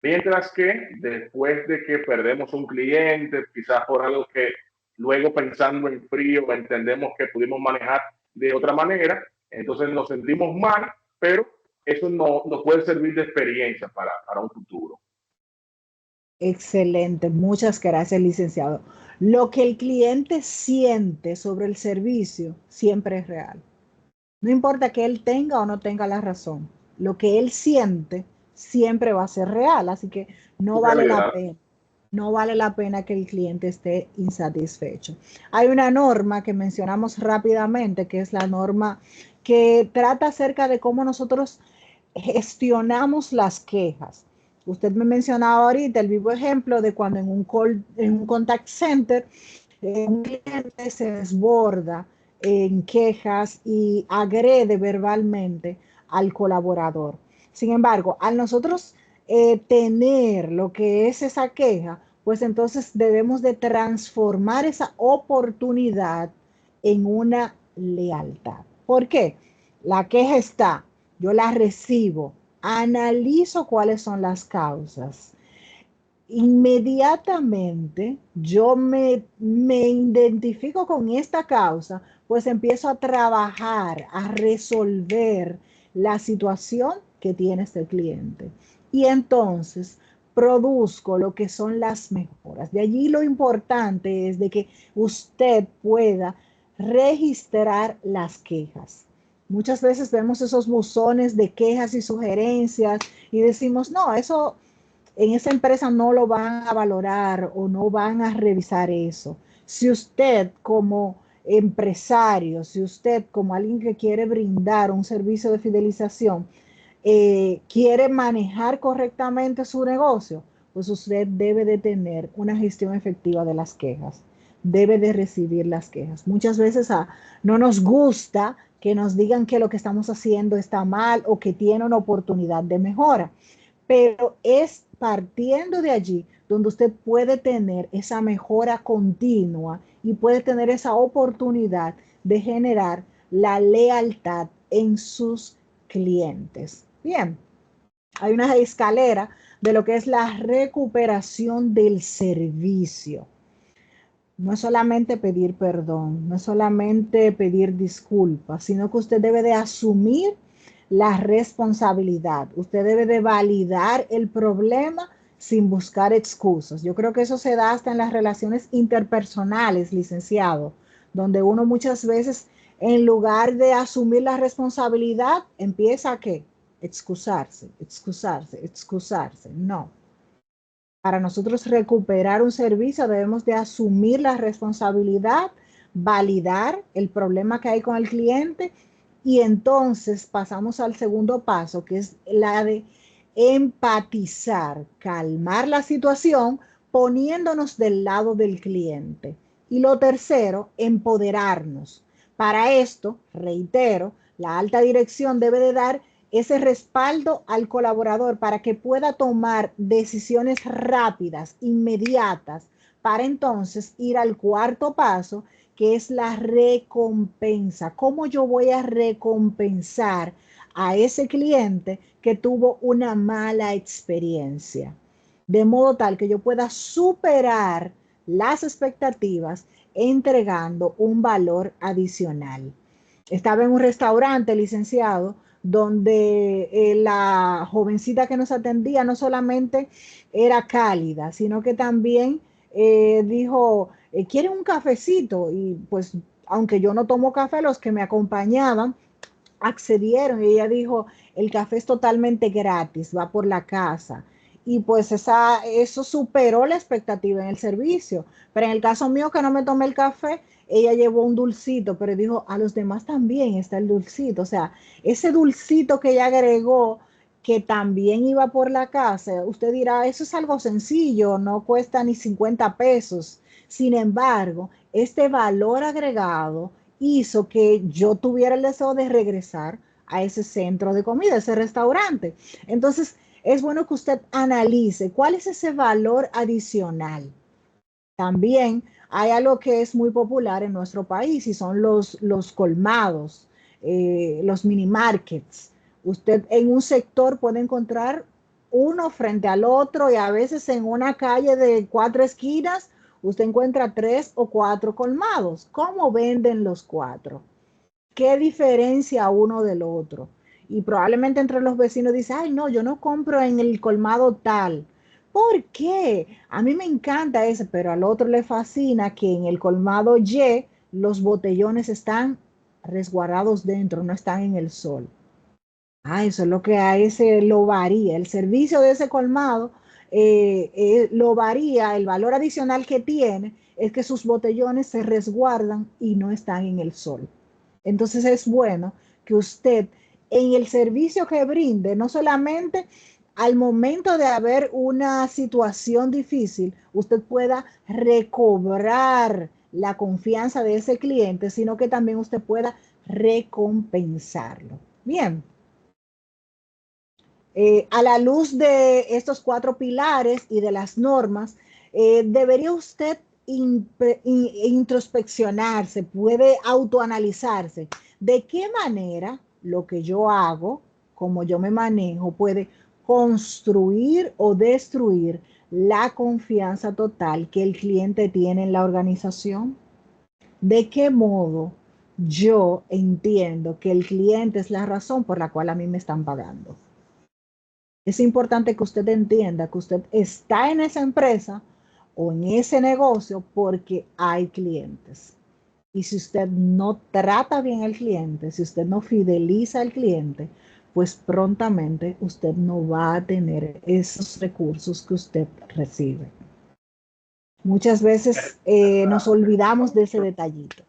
Mientras que después de que perdemos un cliente, quizás por algo que luego pensando en frío entendemos que pudimos manejar de otra manera, entonces nos sentimos mal, pero eso no, nos puede servir de experiencia para un futuro. Excelente, muchas gracias, licenciado. Lo que el cliente siente sobre el servicio siempre es real. No importa que él tenga o no tenga la razón, lo que él siente siempre va a ser real, así que no Su vale la realidad. pena. No vale la pena que el cliente esté insatisfecho. Hay una norma que mencionamos rápidamente, que es la norma que trata acerca de cómo nosotros gestionamos las quejas. Usted me mencionaba ahorita el vivo ejemplo de cuando en un contact center un cliente se desborda en quejas y agrede verbalmente al colaborador. Sin embargo, al nosotros tener lo que es esa queja, pues entonces debemos de transformar esa oportunidad en una lealtad. ¿Por qué? La queja está, yo la recibo, analizo cuáles son las causas, inmediatamente me identifico con esta causa, pues empiezo a trabajar, a resolver la situación que tiene este cliente. Y entonces produzco lo que son las mejoras. De allí lo importante es de que usted pueda registrar las quejas. Muchas veces vemos esos buzones de quejas y sugerencias y decimos, no, eso en esa empresa no lo van a valorar o no van a revisar eso. Si usted como empresario, si usted como alguien que quiere brindar un servicio de fidelización, quiere manejar correctamente su negocio, pues usted debe de tener una gestión efectiva de las quejas, debe de recibir las quejas. Muchas veces no nos gusta que nos digan que lo que estamos haciendo está mal o que tiene una oportunidad de mejora, pero es partiendo de allí donde usted puede tener esa mejora continua y puede tener esa oportunidad de generar la lealtad en sus clientes. Bien, hay una escalera de lo que es la recuperación del servicio. No es solamente pedir perdón, no es solamente pedir disculpas, sino que usted debe de asumir la responsabilidad. Usted debe de validar el problema sin buscar excusas. Yo creo que eso se da hasta en las relaciones interpersonales, licenciado, donde uno muchas veces, en lugar de asumir la responsabilidad, empieza a ¿qué? Excusarse, excusarse, excusarse. No. Para nosotros recuperar un servicio debemos de asumir la responsabilidad, validar el problema que hay con el cliente y entonces pasamos al segundo paso, que es la de empatizar, calmar la situación poniéndonos del lado del cliente. Y lo tercero, empoderarnos. Para esto, reitero, la alta dirección debe de dar ese respaldo al colaborador para que pueda tomar decisiones rápidas, inmediatas, para entonces ir al cuarto paso, que es la recompensa. ¿Cómo yo voy a recompensar a ese cliente que tuvo una mala experiencia? De modo tal que yo pueda superar las expectativas entregando un valor adicional. Estaba en un restaurante, licenciado, donde la jovencita que nos atendía no solamente era cálida, sino que también dijo, ¿quieren un cafecito? Y pues, aunque yo no tomo café, los que me acompañaban accedieron y ella dijo, el café es totalmente gratis, va por la casa. Y pues eso superó la expectativa en el servicio. Pero en el caso mío que no me tomé el café, ella llevó un dulcito, pero dijo, a los demás también está el dulcito. O sea, ese dulcito que ella agregó, que también iba por la casa, usted dirá, eso es algo sencillo, no cuesta ni 50 pesos. Sin embargo, este valor agregado hizo que yo tuviera el deseo de regresar a ese centro de comida, ese restaurante. Entonces, es bueno que usted analice cuál es ese valor adicional. También hay algo que es muy popular en nuestro país y son los colmados, los mini markets. Usted en un sector puede encontrar uno frente al otro y a veces en una calle de 4 esquinas usted encuentra 3 o 4 colmados. ¿Cómo venden los 4? ¿Qué diferencia uno del otro? Y probablemente entre los vecinos dice, ay, no, yo no compro en el colmado tal. ¿Por qué? A mí me encanta ese, pero al otro le fascina que en el colmado Y los botellones están resguardados dentro, no están en el sol. Ah, eso es lo que a ese lo varía. El servicio de ese colmado lo varía. El valor adicional que tiene es que sus botellones se resguardan y no están en el sol. Entonces es bueno que usted en el servicio que brinde, no solamente al momento de haber una situación difícil, usted pueda recobrar la confianza de ese cliente, sino que también usted pueda recompensarlo. Bien. A la luz de estos 4 pilares y de las normas, debería usted introspeccionarse, puede autoanalizarse. ¿De qué manera lo que yo hago, como yo me manejo, puede construir o destruir la confianza total que el cliente tiene en la organización? ¿De qué modo yo entiendo que el cliente es la razón por la cual a mí me están pagando? Es importante que usted entienda que usted está en esa empresa o en ese negocio porque hay clientes. Y si usted no trata bien al cliente, si usted no fideliza al cliente, pues prontamente usted no va a tener esos recursos que usted recibe. Muchas veces nos olvidamos de ese detallito.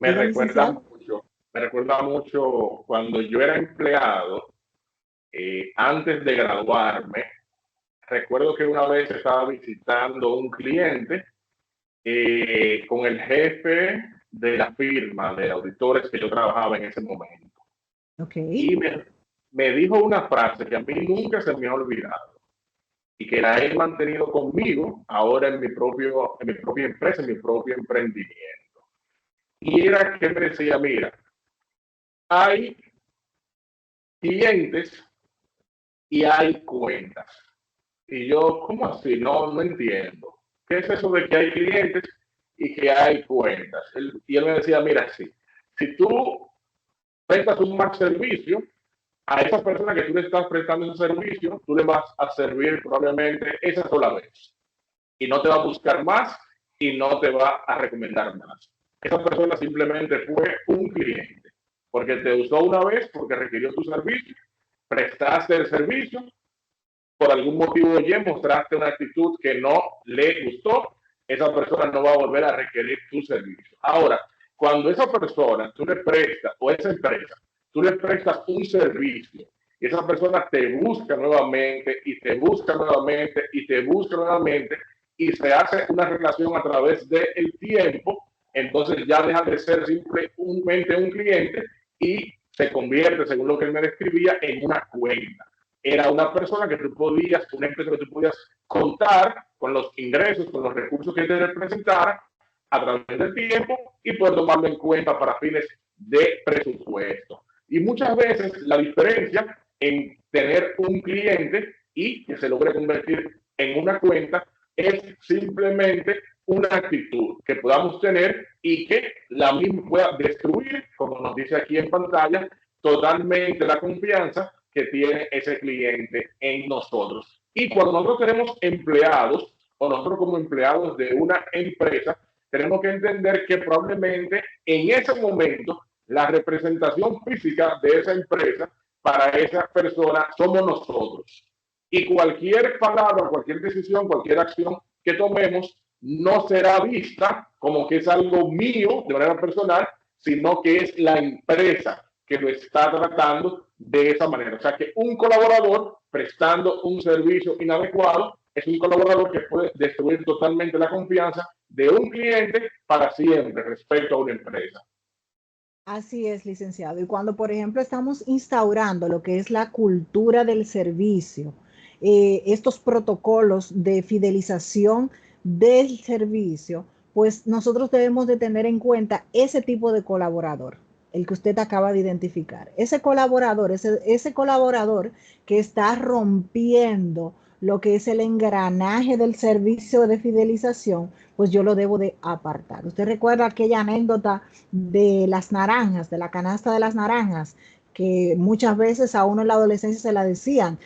Me Diga, recuerda licenciado. mucho, me recuerda mucho cuando yo era empleado, antes de graduarme. Recuerdo que una vez estaba visitando un cliente con el jefe de la firma de auditores que yo trabajaba en ese momento. Ok. Y me dijo una frase que a mí nunca se me ha olvidado y que la he mantenido conmigo ahora en mi propia empresa, en mi propio emprendimiento. Y era que me decía, mira, hay clientes y hay cuentas. Y yo, ¿cómo así? No entiendo. ¿Qué es eso de que hay clientes y que hay cuentas? Y él me decía, mira, sí, si tú prestas un mal servicio, a esa persona que tú le estás prestando un servicio, tú le vas a servir probablemente esa sola vez. Y no te va a buscar más y no te va a recomendar más. Esa persona simplemente fue un cliente, porque te usó una vez, porque requirió tu servicio, prestaste el servicio, por algún motivo Y mostraste una actitud que no le gustó, esa persona no va a volver a requerir tu servicio. Ahora, cuando esa persona, tú le prestas, o esa empresa, tú le prestas un servicio, y esa persona te busca nuevamente, y te busca nuevamente, y te busca nuevamente, y se hace una relación a través del tiempo, entonces ya deja de ser simplemente un cliente y se convierte, según lo que él me describía, en una cuenta. Era una persona que tú podías, una empresa que tú podías contar con los ingresos, con los recursos que te representara, a través del tiempo y poder tomarlo en cuenta para fines de presupuesto. Y muchas veces la diferencia en tener un cliente y que se logre convertir en una cuenta es simplemente una actitud que podamos tener y que la misma pueda destruir, como nos dice aquí en pantalla, totalmente la confianza que tiene ese cliente en nosotros. Y cuando nosotros tenemos empleados o nosotros como empleados de una empresa, tenemos que entender que probablemente en ese momento la representación física de esa empresa para esa persona somos nosotros. Y cualquier palabra, cualquier decisión, cualquier acción que tomemos no será vista como que es algo mío de manera personal, sino que es la empresa que lo está tratando de esa manera. O sea que un colaborador prestando un servicio inadecuado es un colaborador que puede destruir totalmente la confianza de un cliente para siempre respecto a una empresa. Así es, licenciado. Y cuando, por ejemplo, estamos instaurando lo que es la cultura del servicio, estos protocolos de fidelización del servicio, pues nosotros debemos de tener en cuenta ese tipo de colaborador, el que usted acaba de identificar. Ese colaborador que está rompiendo lo que es el engranaje del servicio de fidelización, pues yo lo debo de apartar. ¿Usted recuerda aquella anécdota de las naranjas, de la canasta de las naranjas, que muchas veces a uno en la adolescencia se la decían?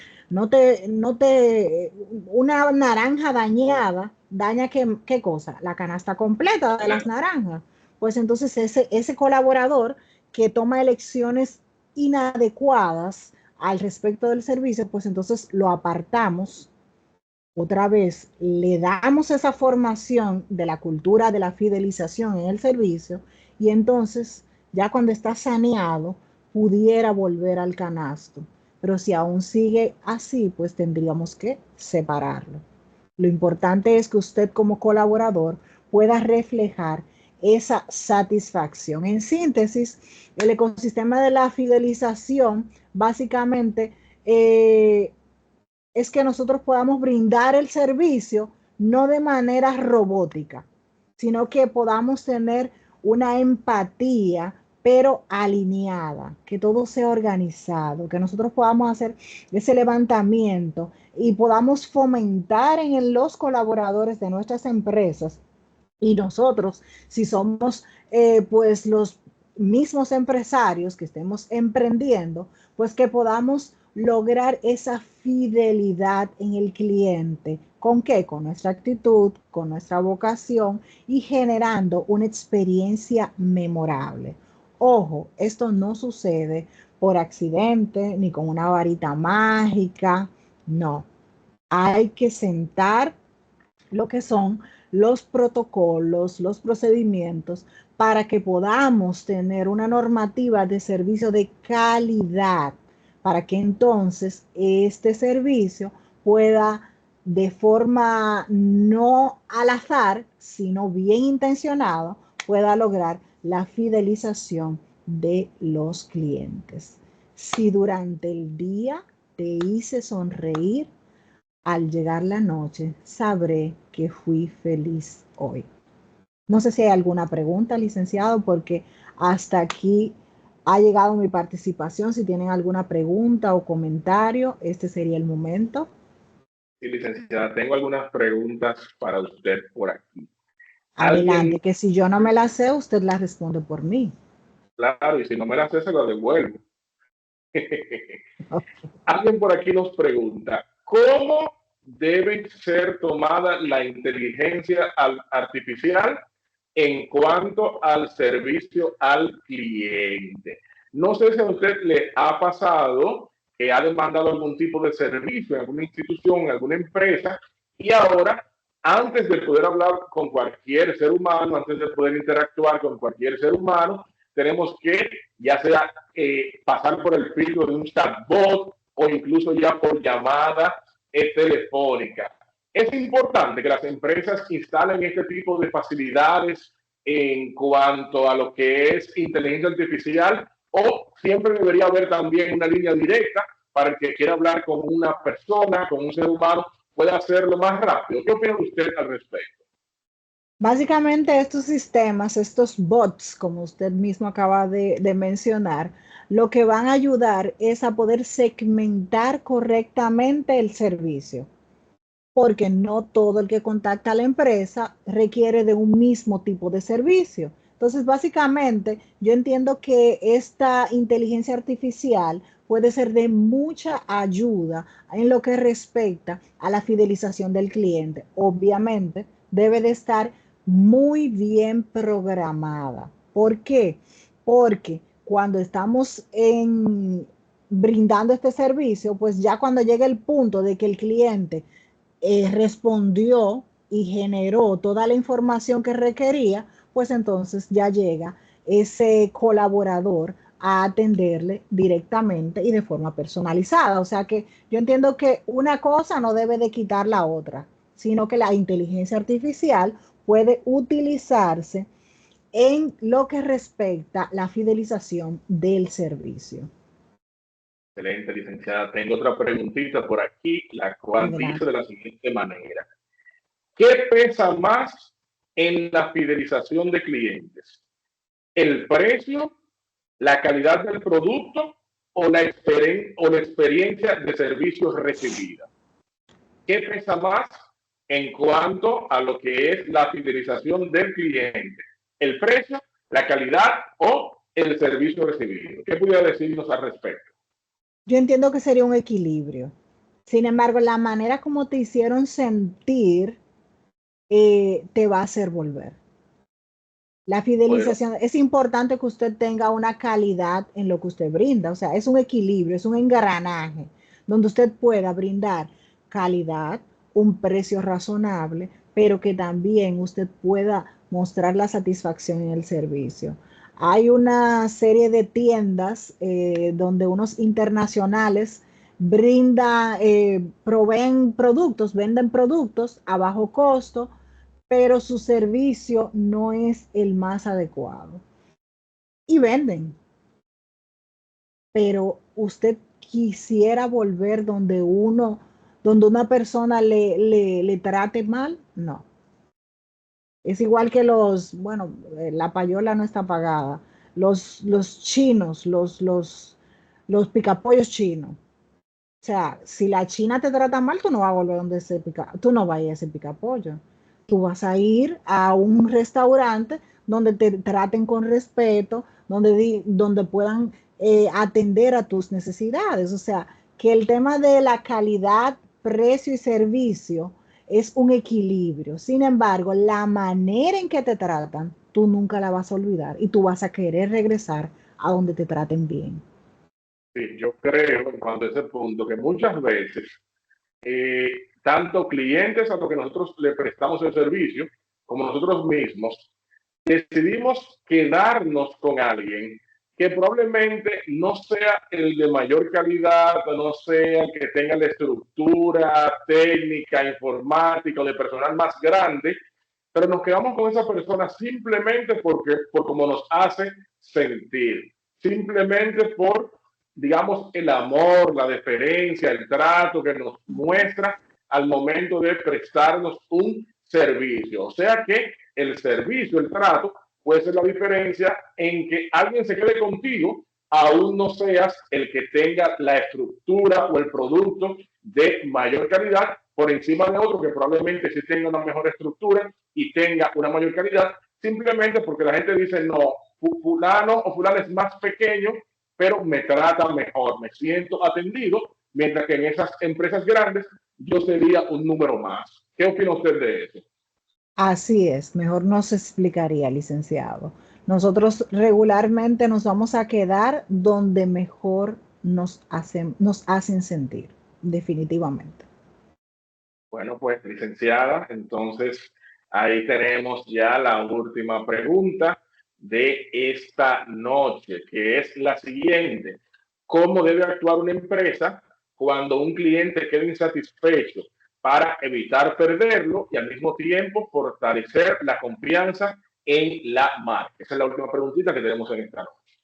Una naranja dañada, daña qué cosa? La canasta completa de las naranjas. Pues entonces ese colaborador que toma elecciones inadecuadas al respecto del servicio, pues entonces lo apartamos. Otra vez, le damos esa formación de la cultura de la fidelización en el servicio y entonces, ya cuando está saneado, pudiera volver al canasto. Pero si aún sigue así, pues tendríamos que separarlo. Lo importante es que usted como colaborador pueda reflejar esa satisfacción. En síntesis, el ecosistema de la fidelización básicamente es que nosotros podamos brindar el servicio no de manera robótica, sino que podamos tener una empatía, pero alineada, que todo sea organizado, que nosotros podamos hacer ese levantamiento y podamos fomentar en los colaboradores de nuestras empresas y nosotros, si somos pues los mismos empresarios que estemos emprendiendo, pues que podamos lograr esa fidelidad en el cliente. ¿Con qué? Con nuestra actitud, con nuestra vocación y generando una experiencia memorable. Ojo, esto no sucede por accidente ni con una varita mágica, no. Hay que sentar lo que son los protocolos, los procedimientos, para que podamos tener una normativa de servicio de calidad, para que entonces este servicio pueda de forma no al azar, sino bien intencionado, pueda lograr la fidelización de los clientes. Si durante el día te hice sonreír, al llegar la noche, sabré que fui feliz hoy. No sé si hay alguna pregunta, licenciado, porque hasta aquí ha llegado mi participación. Si tienen alguna pregunta o comentario, este sería el momento. Sí, licenciada, tengo algunas preguntas para usted por aquí. ¿Alguien? Adelante, que si yo no me la sé, usted la responde por mí. Claro, y si no me las sé, se lo devuelvo. Alguien por aquí nos pregunta, ¿cómo debe ser tomada la inteligencia artificial en cuanto al servicio al cliente? No sé si a usted le ha pasado que ha demandado algún tipo de servicio en alguna institución, en alguna empresa, y ahora, antes de poder hablar con cualquier ser humano, antes de poder interactuar con cualquier ser humano, tenemos que ya sea pasar por el filtro de un chatbot o incluso ya por llamada telefónica. Es importante que las empresas instalen este tipo de facilidades en cuanto a lo que es inteligencia artificial o siempre debería haber también una línea directa para el que quiera hablar con una persona, con un ser humano, pueda hacerlo más rápido. ¿Qué opina usted al respecto? Básicamente estos sistemas, estos bots, como usted mismo acaba de mencionar, lo que van a ayudar es a poder segmentar correctamente el servicio, porque no todo el que contacta a la empresa requiere de un mismo tipo de servicio. Entonces, básicamente, yo entiendo que esta inteligencia artificial puede ser de mucha ayuda en lo que respecta a la fidelización del cliente. Obviamente, debe de estar muy bien programada. ¿Por qué? Porque cuando estamos brindando este servicio, pues ya cuando llega el punto de que el cliente respondió y generó toda la información que requería, pues entonces ya llega ese colaborador a atenderle directamente y de forma personalizada. O sea que yo entiendo que una cosa no debe de quitar la otra, sino que la inteligencia artificial puede utilizarse en lo que respecta a la fidelización del servicio. Excelente, licenciada. Tengo otra preguntita por aquí, la cual dice Adelante. de la siguiente manera. ¿Qué pesa más en la fidelización de clientes? ¿El precio, la calidad del producto o la experiencia de servicios recibida? ¿Qué pesa más en cuanto a lo que es la fidelización del cliente? ¿El precio, la calidad o el servicio recibido? ¿Qué pudiera decirnos al respecto? Yo entiendo que sería un equilibrio. Sin embargo, la manera como te hicieron sentir te va a hacer volver. La Bueno, fidelización, es importante que usted tenga una calidad en lo que usted brinda, o sea, es un equilibrio, es un engranaje donde usted pueda brindar calidad, un precio razonable, pero que también usted pueda mostrar la satisfacción en el servicio. Hay una serie de tiendas donde unos internacionales proveen productos, venden productos a bajo costo, pero su servicio no es el más adecuado. Y venden, pero usted quisiera volver donde una persona le trate mal, no. Es igual que bueno, la payola no está pagada. Los chinos, los picapollos chinos. O sea, si la china te trata mal, tú no vas a volver donde tú no vas a ir a ese picapollo. Tú vas a ir a un restaurante donde te traten con respeto, donde puedan atender a tus necesidades. O sea, que el tema de la calidad, precio y servicio es un equilibrio. Sin embargo, la manera en que te tratan, tú nunca la vas a olvidar y tú vas a querer regresar a donde te traten bien. sí, yo creo, en cuanto a ese punto, que muchas veces, tanto clientes a los que nosotros le prestamos el servicio, como nosotros mismos, decidimos quedarnos con alguien que probablemente no sea el de mayor calidad, no sea el que tenga la estructura técnica, informática o de personal más grande, pero nos quedamos con esa persona simplemente por cómo nos hace sentir, simplemente por, digamos, el amor, la deferencia, el trato que nos muestra al momento de prestarnos un servicio. O sea que el servicio, el trato, puede ser la diferencia en que alguien se quede contigo, aún no seas el que tenga la estructura o el producto de mayor calidad por encima de otro que probablemente sí tenga una mejor estructura y tenga una mayor calidad, simplemente porque la gente dice, no, fulano o fulano es más pequeño, pero me trata mejor, me siento atendido, mientras que en esas empresas grandes yo sería un número más. ¿Qué opina usted de eso? Así es, mejor no se explicaría, licenciado. Nosotros regularmente nos vamos a quedar donde mejor nos hacen sentir, definitivamente. Bueno, pues licenciada, entonces ahí tenemos ya la última pregunta de esta noche, que es la siguiente. ¿Cómo debe actuar una empresa cuando un cliente queda insatisfecho para evitar perderlo y al mismo tiempo fortalecer la confianza en la marca? Esa es la última preguntita que tenemos en esta noche.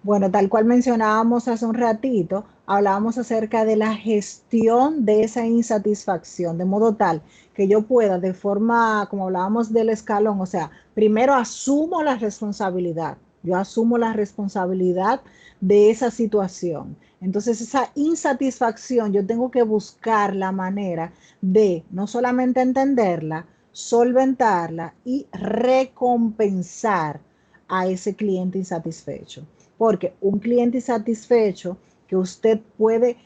Bueno, tal cual mencionábamos hace un ratito, hablábamos acerca de la gestión de esa insatisfacción, de modo tal que yo pueda, de forma, como hablábamos del escalón, o sea, primero asumo la responsabilidad, yo asumo la responsabilidad de esa situación. Entonces, esa insatisfacción, yo tengo que buscar la manera de no solamente entenderla, solventarla y recompensar a ese cliente insatisfecho. Porque un cliente insatisfecho que usted puede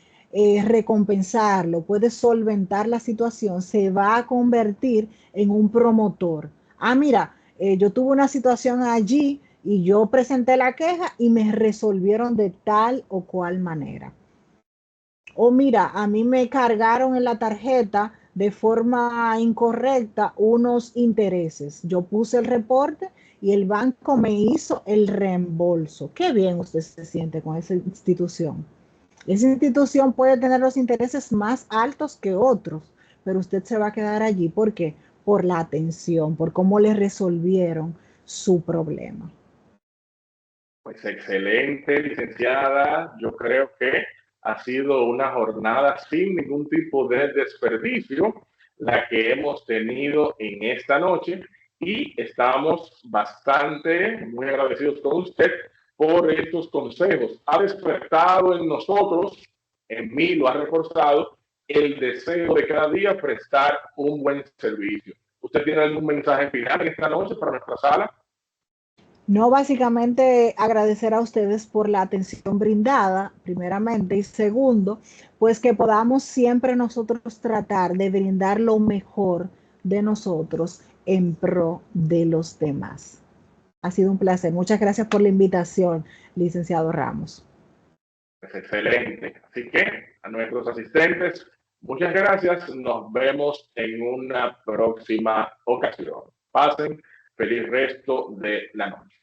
recompensarlo, puede solventar la situación, se va a convertir en un promotor. Ah, mira, yo tuve una situación allí y yo presenté la queja y me resolvieron de tal o cual manera. O mira, a mí me cargaron en la tarjeta de forma incorrecta unos intereses. Yo puse el reporte y el banco me hizo el reembolso. Qué bien usted se siente con esa institución. Esa institución puede tener los intereses más altos que otros, pero usted se va a quedar allí. ¿Por qué? Por la atención, por cómo le resolvieron su problema. Pues excelente, licenciada. Yo creo que ha sido una jornada sin ningún tipo de desperdicio la que hemos tenido en esta noche y estamos bastante muy agradecidos con usted por estos consejos. Ha despertado en nosotros, en mí lo ha reforzado, el deseo de cada día prestar un buen servicio. ¿Usted tiene algún mensaje final en esta noche para nuestra sala? No, básicamente agradecer a ustedes por la atención brindada, primeramente, y segundo, pues que podamos siempre nosotros tratar de brindar lo mejor de nosotros en pro de los demás. Ha sido un placer. Muchas gracias por la invitación, licenciado Ramos. Pues excelente. Así que a nuestros asistentes, muchas gracias. Nos vemos en una próxima ocasión. Pasen feliz resto de la noche.